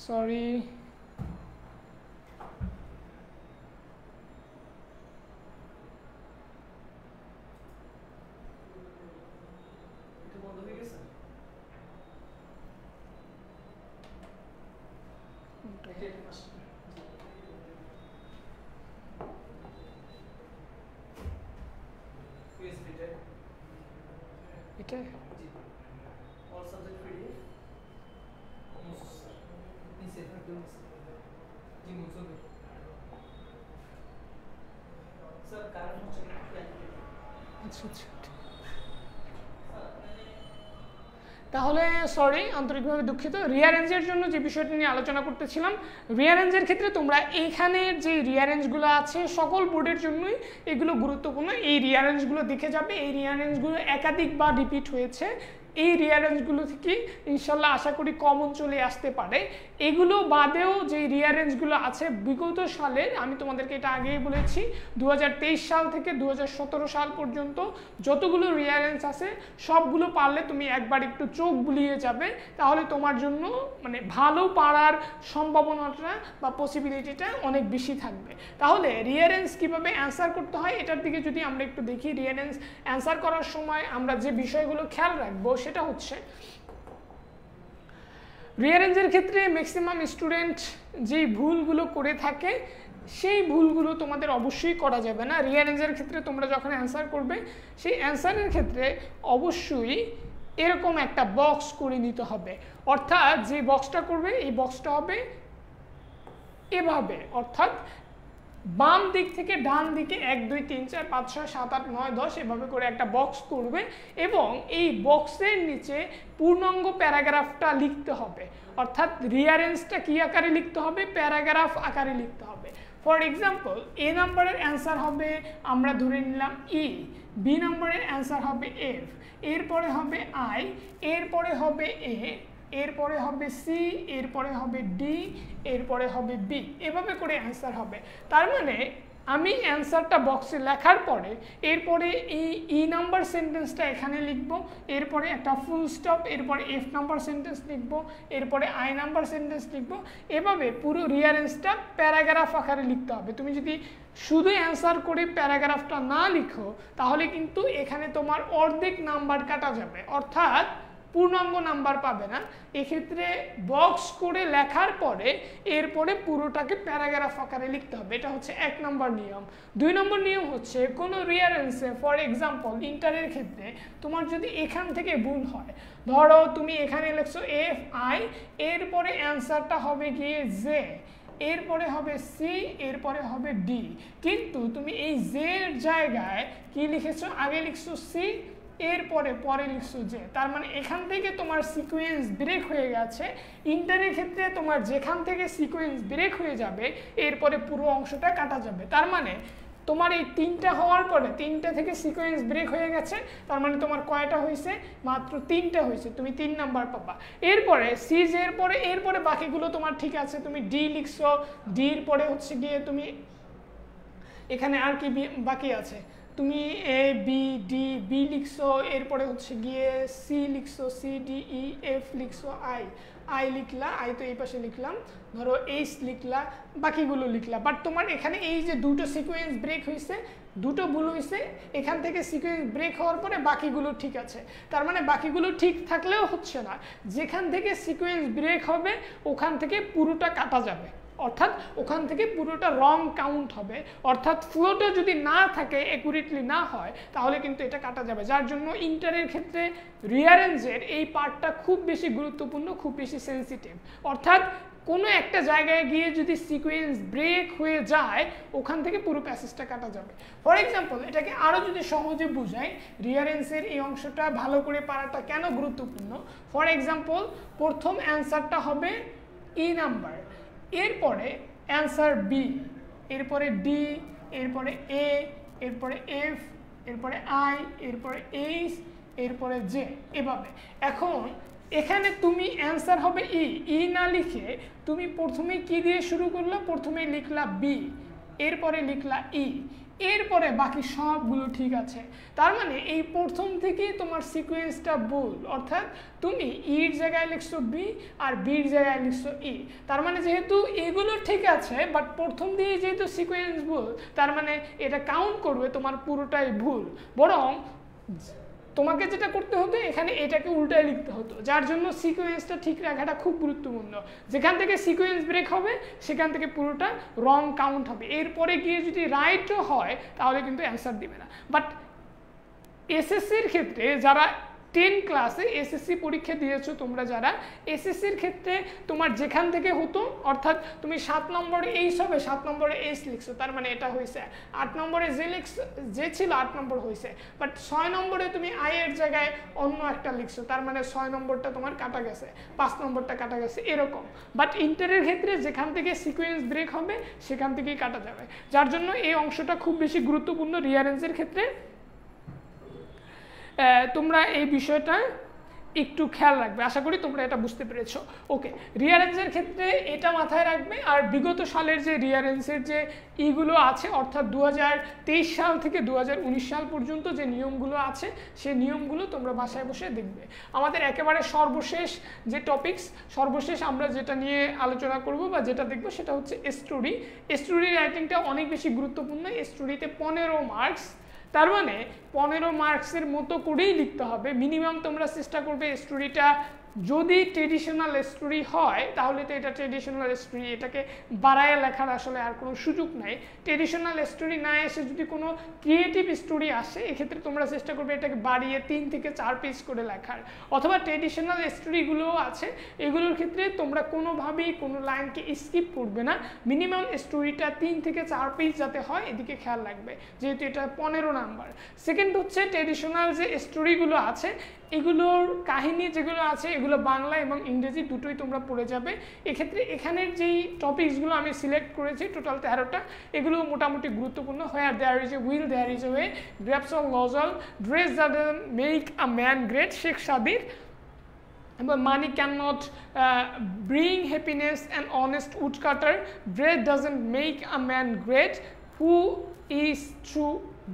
সরি। এটা তাহলে সরি, আন্তরিকভাবে দুঃখিত। রিয়ারেঞ্জের জন্য যে বিষয়টি নিয়ে আলোচনা করতেছিলাম, রিয়ারেঞ্জের ক্ষেত্রে তোমরা এইখানের যে রিয়ারেঞ্জগুলো আছে সকল বোর্ডের জন্যই এগুলো গুরুত্বপূর্ণ। এই রিয়ারেঞ্জগুলো দেখে যাবে, এই রিয়ারেঞ্জগুলো একাধিকবার রিপিট হয়েছে। এই রিয়ারেঞ্জগুলো থেকে ইনশাল্লাহ আশা করি কমন চলে আসতে পারে। এগুলো বাদেও যে রিয়ারেঞ্জগুলো আছে বিগত সালের, আমি তোমাদেরকে এটা আগেই বলেছি, 2023 সাল থেকে 2017 সাল পর্যন্ত যতগুলো রিয়ারেঞ্জ আছে সবগুলো পারলে তুমি একবার একটু চোখ বুলিয়ে যাবে, তাহলে তোমার জন্য মানে ভালো পারার সম্ভাবনাটা বা পসিবিলিটিটা অনেক বেশি থাকবে। তাহলে রিয়ারেঞ্জ কিভাবে অ্যান্সার করতে হয় এটার দিকে যদি আমরা একটু দেখি, রিয়ারেঞ্জ অ্যান্সার করার সময় আমরা যে বিষয়গুলো খেয়াল রাখবো সেটা হচ্ছে, রিয়ারেঞ্জের ক্ষেত্রে ম্যাক্সিমাম স্টুডেন্ট যেই ভুলগুলো করে থাকে সেই ভুলগুলো তোমাদের অবশ্যই করা যাবে না। রিয়ারেঞ্জের ক্ষেত্রে তোমরা যখন অ্যান্সার করবে সেই অ্যান্সারের ক্ষেত্রে অবশ্যই এরকম একটা বক্স করে নিতে হবে। অর্থাৎ যে বক্সটা করবে এই বক্সটা হবে এভাবে, অর্থাৎ বাম দিক থেকে ডান দিকে 1 2 3 4 5 6 7 8 9 10 এভাবে করে একটা বক্স করবে এবং এই বক্সের নিচে পূর্ণাঙ্গ প্যারাগ্রাফটা লিখতে হবে। অর্থাৎ রিয়ারেঞ্জটা কি আকারে লিখতে হবে, প্যারাগ্রাফ আকারে লিখতে হবে। ফর এক্সাম্পল, এ নাম্বারের অ্যান্সার হবে আমরা ধরে নিলাম ই, বি নাম্বারের অ্যান্সার হবে এফ, এরপরে হবে আই, এরপরে হবে এ, এরপরে হবে সি, এরপরে হবে ডি, এরপরে হবে বি, এভাবে করে অ্যান্সার হবে। তার মানে আমি অ্যান্সারটা বক্সে লেখার পরে এরপরে এই ই নাম্বার সেন্টেন্সটা এখানে লিখব, এরপরে একটা ফুল স্টপ, এরপরে এফ নাম্বার সেন্টেন্স লিখব, এরপরে আই নাম্বার সেন্টেন্স লিখব। এভাবে পুরো রিয়ারেন্সটা প্যারাগ্রাফ আকারে লিখতে হবে। তুমি যদি শুধু অ্যান্সার করে প্যারাগ্রাফটা না লিখো তাহলে কিন্তু এখানে তোমার অর্ধেক নাম্বার কাটা যাবে, অর্থাৎ পূর্ণাঙ্গ নাম্বার পাবে না। এক্ষেত্রে বক্স করে লেখার পরে এরপরে পুরোটাকে প্যারাগ্রাফ আকারে লিখতে হবে। এটা হচ্ছে 1 নম্বর নিয়ম। 2 নম্বর নিয়ম হচ্ছে কোনো রিয়ারেন্সে, ফর এক্সাম্পল ইন্টারের ক্ষেত্রে তোমার যদি এখান থেকে ভুল হয়, ধরো তুমি এখানে লিখছো এফ আই, এরপরে অ্যান্সারটা হবে গিয়ে জে, এরপরে হবে সি, এরপরে হবে ডি, কিন্তু তুমি এই জের জায়গায় কি লিখেছো, আগে লিখছো সি, এরপরে পরে লিখছো যে, তার মানে এখান থেকে তোমার সিকোয়েন্স ব্রেক হয়ে গেছে। ইন্টারের ক্ষেত্রে তোমার যেখান থেকে সিকোয়েন্স ব্রেক হয়ে যাবে এরপরে পুরো অংশটা কাটা যাবে। তার মানে তোমার এই 3টা হওয়ার পরে 3টা থেকে সিকোয়েন্স ব্রেক হয়ে গেছে, তার মানে তোমার কয়টা হয়েছে, মাত্র 3টা হয়েছে, তুমি 3 নাম্বার পাবা। এরপরে সি এর পরে এরপরে বাকিগুলো তোমার ঠিক আছে, তুমি ডি লিখছো, ডির পরে হচ্ছে গিয়ে তুমি এখানে আর কি বাকি আছে, তুমি এ বি ডি, বি লিখছো, এরপরে হচ্ছে গিয়ে সি লিখছো, সি ডি ই, এফ লিখছো, আই লিখলা, আই তো এই পাশে লিখলাম, ধরো এইচ লিখলা, বাকিগুলো লিখলা। বাট তোমার এখানে এই যে দুটো সিকোয়েন্স ব্রেক হয়েছে, দুটো ভুল হয়েছে, এখান থেকে সিকোয়েন্স ব্রেক হওয়ার পরে বাকিগুলো ঠিক আছে। তার মানে বাকিগুলো ঠিক থাকলেও হচ্ছে না, যেখান থেকে সিকোয়েন্স ব্রেক হবে ওখান থেকে পুরোটা কাটা যাবে, অর্থাৎ ওখান থেকে পুরোটা রং কাউন্ট হবে, অর্থাৎ ফ্লোটা যদি না থাকে, অ্যাকুরেটলি না হয়, তাহলে কিন্তু এটা কাটা যাবে। যার জন্য ইন্টারের ক্ষেত্রে রিয়ারেঞ্জের এই পার্টটা খুব বেশি গুরুত্বপূর্ণ, খুব বেশি সেন্সিটিভ। অর্থাৎ কোনো একটা জায়গায় গিয়ে যদি সিকোয়েন্স ব্রেক হয়ে যায় ওখান থেকে পুরো প্যাসেজটা কাটা যাবে। ফর এক্সাম্পল এটাকে আরও যদি সহজে বুঝাই, রিয়ারেন্সের এই অংশটা ভালো করে পারাটা কেন গুরুত্বপূর্ণ। ফর এক্সাম্পল প্রথম অ্যান্সারটা হবে ই নাম্বার, এরপরে অ্যান্সার বি, এরপরে ডি, এরপরে এ, এরপরে এফ, এরপরে আই, এরপরে এইচ, এরপরে জে, এভাবে। এখন এখানে তুমি অ্যান্সার হবে ই না লিখে তুমি প্রথমে কি দিয়ে শুরু করলো, প্রথমে লিখলা বি, এরপরে লিখলা ই, এরপরে বাকি সবগুলো ঠিক আছে। তার মানে এই প্রথম থেকেই তোমার সিকোয়েন্সটা ভুল, অর্থাৎ তুমি ইর জায়গায় লিখছো বি আর বির জায়গায় লিখছো ই। তার মানে যেহেতু এগুলো ঠিক আছে বাট প্রথম দিয়ে যেহেতু সিকোয়েন্স ভুল, তার মানে এটা কাউন্ট করবে তোমার পুরোটাই ভুল। বরং তোমাকে যেটা করতে হতো এখানে এটাকে উল্টায় লিখতে হতো, যার জন্য সিকোয়েন্সটা ঠিক রাখাটা খুব গুরুত্বপূর্ণ। যেখান থেকে সিকোয়েন্স ব্রেক হবে সেখান থেকে পুরোটা রং কাউন্ট হবে, এরপরে গিয়ে যদি রাইটও হয় তাহলে কিন্তু অ্যান্সার দিবে না। বাট এসএসসির ক্ষেত্রে যারা 10 ক্লাসে এসএসসি পরীক্ষা দিয়েছো তোমরা, যারা এসএসসির ক্ষেত্রে তোমার যেখান থেকে হতো, অর্থাৎ তুমি 7 নম্বরে এইচ হবে, 7 নম্বরে এইচ লিখছো, তার মানে এটা হয়েছে। 8 নম্বরে যে ছিল 8 নম্বর হয়েছে, বাট 6 নম্বরে তুমি আই এর জায়গায় অন্য একটা লিখছো, তার মানে 6 নম্বরটা তোমার কাটা গেছে, 5 নম্বরটা কাটা গেছে, এরকম। বাট ইন্টারের ক্ষেত্রে যেখান থেকে সিকোয়েন্স ব্রেক হবে সেখান থেকেই কাটা যাবে, যার জন্য এই অংশটা খুব বেশি গুরুত্বপূর্ণ রিয়ারেন্সের ক্ষেত্রে। তোমরা এই বিষয়টা একটু খেয়াল রাখবে, আশা করি তোমরা এটা বুঝতে পেরেছো। ওকে, রিয়ারেন্সের ক্ষেত্রে এটা মাথায় রাখবে। আর বিগত সালের যে রিয়ারেন্সের যে ইগুলো আছে, অর্থাৎ 2023 সাল থেকে 2019 সাল পর্যন্ত যে নিয়মগুলো আছে সেই নিয়মগুলো তোমরা বাসায় বসে দেখবে। আমাদের একেবারে সর্বশেষ যে টপিকস, সর্বশেষ আমরা যেটা নিয়ে আলোচনা করব বা যেটা দেখবো সেটা হচ্ছে স্টোরি। স্টোরি রাইটিংটা অনেক বেশি গুরুত্বপূর্ণ। স্টোরিতে 15 মার্কস, তার মানে 15 মার্কসের মতো করেই লিখতে হবে। মিনিমাম তোমরা চেষ্টা করবে স্টোরিটা যদি ট্রেডিশনাল স্টোরি হয় তাহলে তো এটা ট্রেডিশনাল স্টোরি, এটাকে বাড়ায় লেখার আসলে আর কোনো সুযোগ নাই। ট্রেডিশনাল স্টোরি না এসে যদি কোনো ক্রিয়েটিভ স্টোরি আসে এক্ষেত্রে তোমরা চেষ্টা করবে এটাকে বাড়িয়ে 3 থেকে 4 পেজ করে লেখার। অথবা ট্রেডিশনাল স্টোরিগুলোও আছে, এগুলোর ক্ষেত্রে তোমরা কোনোভাবেই কোনো লাইনকে স্কিপ করবে না। মিনিমাম স্টোরিটা 3 থেকে 4 পেজ যাতে হয় এদিকে খেয়াল রাখবে, যেহেতু এটা 15 নাম্বার। সেকেন্ড হচ্ছে ট্রেডিশনাল যে স্টোরিগুলো আছে এগুলোর কাহিনী যেগুলো আছে এগুলো বাংলা এবং ইংরেজি দুটোই তোমরা পড়ে যাবে। এক্ষেত্রে এখানের যেই টপিকসগুলো আমি সিলেক্ট করেছি টোটাল 13টা, এগুলো মোটামুটি গুরুত্বপূর্ণ। Where there is a will there is a way, grapes of লজল, dress doesn't make a man great, শেখ সাদির, এবং money can not bring happiness, and honest woodcutter, bread doesn't make a man great, Who is to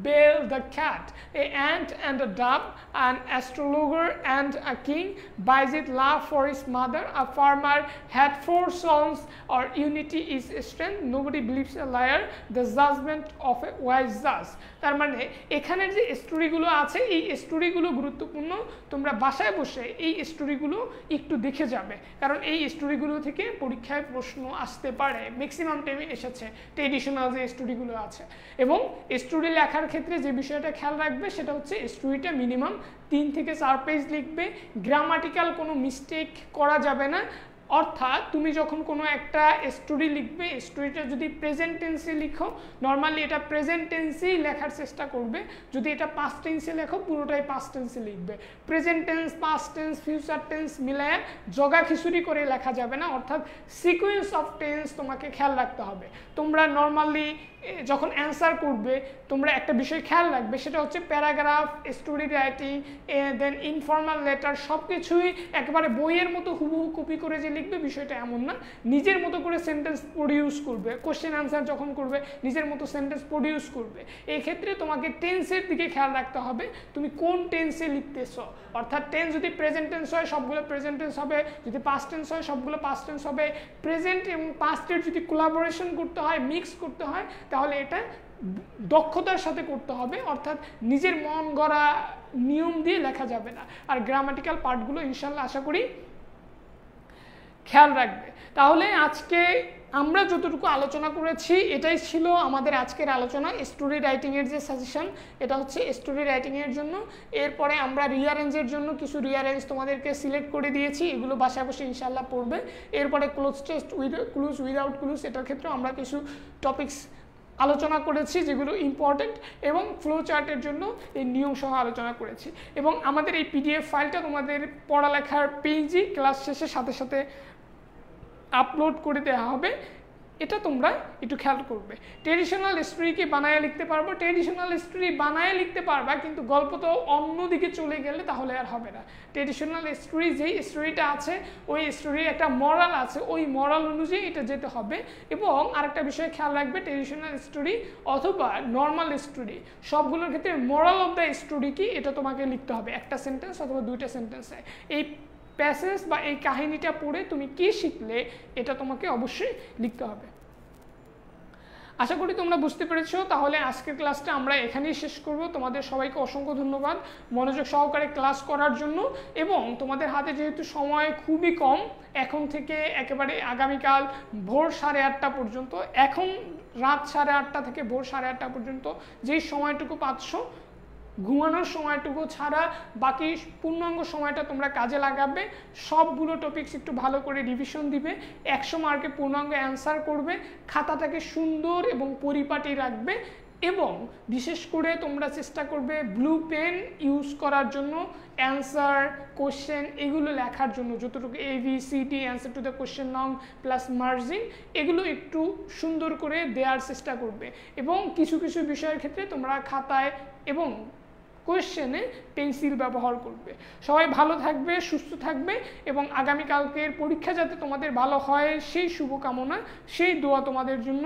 bail the cat? A ant and a dove, an astrologer and a king. Bayezid loved for his mother. A farmer had 4 sons. Or unity is strength. Nobody believes a liar. The judgment of a wise judge. তার মানে এখানের যে স্টোরিগুলো আছে এই স্টোরিগুলো গুরুত্বপূর্ণ। তোমরা বাসায় বসে এই স্টোরিগুলো একটু দেখে যাবে, কারণ এই স্টোরিগুলো থেকে পরীক্ষায় প্রশ্ন আসতে পারে। ম্যাক্সিমাম টাইমে এসেছে ট্রেডিশনাল যে স্টোরিগুলো আছে। এবং স্টোরি লেখার ক্ষেত্রে যে বিষয়টা খেয়াল রাখবে সেটা হচ্ছে স্টোরিটা মিনিমাম 3 থেকে 4 পেজ লিখবে। গ্রামাটিক্যাল কোনো মিস্টেক করা যাবে না। অর্থাৎ তুমি যখন কোনো একটা স্টোরি লিখবে, স্টোরিটা যদি প্রেজেন্ট টেন্সে লিখো, নর্মালি এটা প্রেজেন্ট টেন্সেই লেখার চেষ্টা করবে। যদি এটা পাস্ট টেন্সে লেখো, পুরোটাই পাস্ট টেন্সে লিখবে। Present tense, past tense, future tense মিলায় জগা খিচুড়ি করে লেখা যাবে না। অর্থাৎ সিকোয়েন্স অফ টেন্স তোমাকে খেয়াল রাখতে হবে। তোমরা নর্মালি যখন অ্যান্সার করবে তোমরা একটা বিষয় খেয়াল রাখবে, সেটা হচ্ছে প্যারাগ্রাফ, স্টোরি রাইটিং, দেন ইনফর্মাল লেটার সব কিছুই একেবারে বইয়ের মতো হুবহু কপি করে যে লিখবে বিষয়টা এমন না। নিজের মতো করে সেন্টেন্স প্রডিউস করবে। কোশ্চেন আনসার যখন করবে নিজের মতো সেন্টেন্স প্রডিউস করবে। এই ক্ষেত্রে তোমাকে টেন্সের দিকে খেয়াল রাখতে হবে, তুমি কোন টেন্সে লিখতেছো। অর্থাৎ টেন্স যদি প্রেজেন্ট টেন্স হয় সবগুলো প্রেজেন্ট টেন্স হবে, যদি পাস্ট টেন্স হয় সবগুলো পাস্ট টেন্স হবে। প্রেজেন্ট এবং পাস্টের যদি কোলাবোরেশন করতে হয়, মিক্স করতে হয়, তাহলে এটা দক্ষতার সাথে করতে হবে। অর্থাৎ নিজের মন গড়া নিয়ম দিয়ে লেখা যাবে না। আর গ্রামাটিক্যাল পার্টগুলো ইনশাল্লাহ আশা করি খেয়াল রাখবে। তাহলে আজকে আমরা যতটুকু আলোচনা করেছি এটাই ছিল আমাদের আজকের আলোচনা। স্টোরি রাইটিংয়ের যে সাজেশন, এটা হচ্ছে স্টোরি রাইটিংয়ের জন্য। এরপরে আমরা রিয়ারেঞ্জের জন্য কিছু রিয়ারেঞ্জ তোমাদেরকে সিলেক্ট করে দিয়েছি, এগুলো বাসায় বসে ইনশাল্লাহ পড়বে। এরপরে cloze test, with clues, without clues, এটার ক্ষেত্রেও আমরা কিছু টপিকস আলোচনা করেছি যেগুলো ইম্পর্টেন্ট, এবং ফ্লো চার্টের জন্য এই নিয়ম সহ আলোচনা করেছি। এবং আমাদের এই পিডিএফ ফাইলটা তোমাদের পড়ালেখার পেজই ক্লাস শেষের সাথে সাথে আপলোড করে দেওয়া হবে। এটা তোমরা একটু খেয়াল করবে। ট্রেডিশনাল স্টোরি কি বানায় লিখতে পারবো? ট্রেডিশনাল স্টোরি বানায় লিখতে পারবা, কিন্তু গল্প তো অন্যদিকে চলে গেলে তাহলে আর হবে না। ট্রেডিশনাল স্টোরি যেই স্টোরিটা আছে ওই স্টোরির একটা মরাল আছে, ওই মরাল অনুযায়ী এটা যেতে হবে। এবং আরেকটা বিষয় খেয়াল রাখবে, ট্রেডিশনাল স্টোরি অথবা নর্মাল স্টোরি সবগুলোর ক্ষেত্রে মরাল অফ দ্য স্টোরি কি এটা তোমাকে লিখতে হবে, একটা সেন্টেন্স অথবা 2টা সেন্টেন্সে। এই প্যাসেজ বা এই কাহিনীটা পড়ে তুমি কি শিখলে এটা তোমাকে অবশ্যই লিখতে হবে। আশা করি তোমরা বুঝতে পেরেছো। তাহলে আজকের ক্লাসটা আমরা এখানেই শেষ করব। তোমাদের সবাইকে অসংখ্য ধন্যবাদ মনোযোগ সহকারে ক্লাস করার জন্য। এবং তোমাদের হাতে যেহেতু সময় খুবই কম, এখন থেকে একেবারে আগামীকাল ভোর 8:30 পর্যন্ত, এখন রাত 8:30 থেকে ভোর 8:30 পর্যন্ত যেই সময়টুকু পাচ্ছ, ঘুমানোর সময়টুকু ছাড়া বাকি পূর্ণাঙ্গ সময়টা তোমরা কাজে লাগাবে। সবগুলো টপিকস একটু ভালো করে রিভিশন দিবে, 100 মার্কে পূর্ণাঙ্গ অ্যান্সার করবে, খাতাটাকে সুন্দর এবং পরিপাটি রাখবে। এবং বিশেষ করে তোমরা চেষ্টা করবে ব্লু পেন ইউজ করার জন্য, অ্যান্সার, কোশ্চেন এগুলো লেখার জন্য, যতটুকু ABCD answer to the question নং প্লাস মার্জিন এগুলো একটু সুন্দর করে দেওয়ার চেষ্টা করবে। এবং কিছু কিছু বিষয়ের ক্ষেত্রে তোমরা খাতায় এবং কোয়েশ্চেনে পেন্সিল ব্যবহার করবে। সবাই ভালো থাকবে, সুস্থ থাকবে, এবং আগামীকালকের পরীক্ষা যাতে তোমাদের ভালো হয় সেই শুভকামনা, সেই দোয়া তোমাদের জন্য।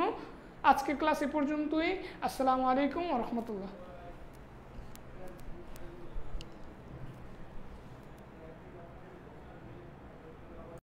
আজকের ক্লাস এ পর্যন্তই। আসসালামু আলাইকুম ওয়া রাহমাতুল্লাহ।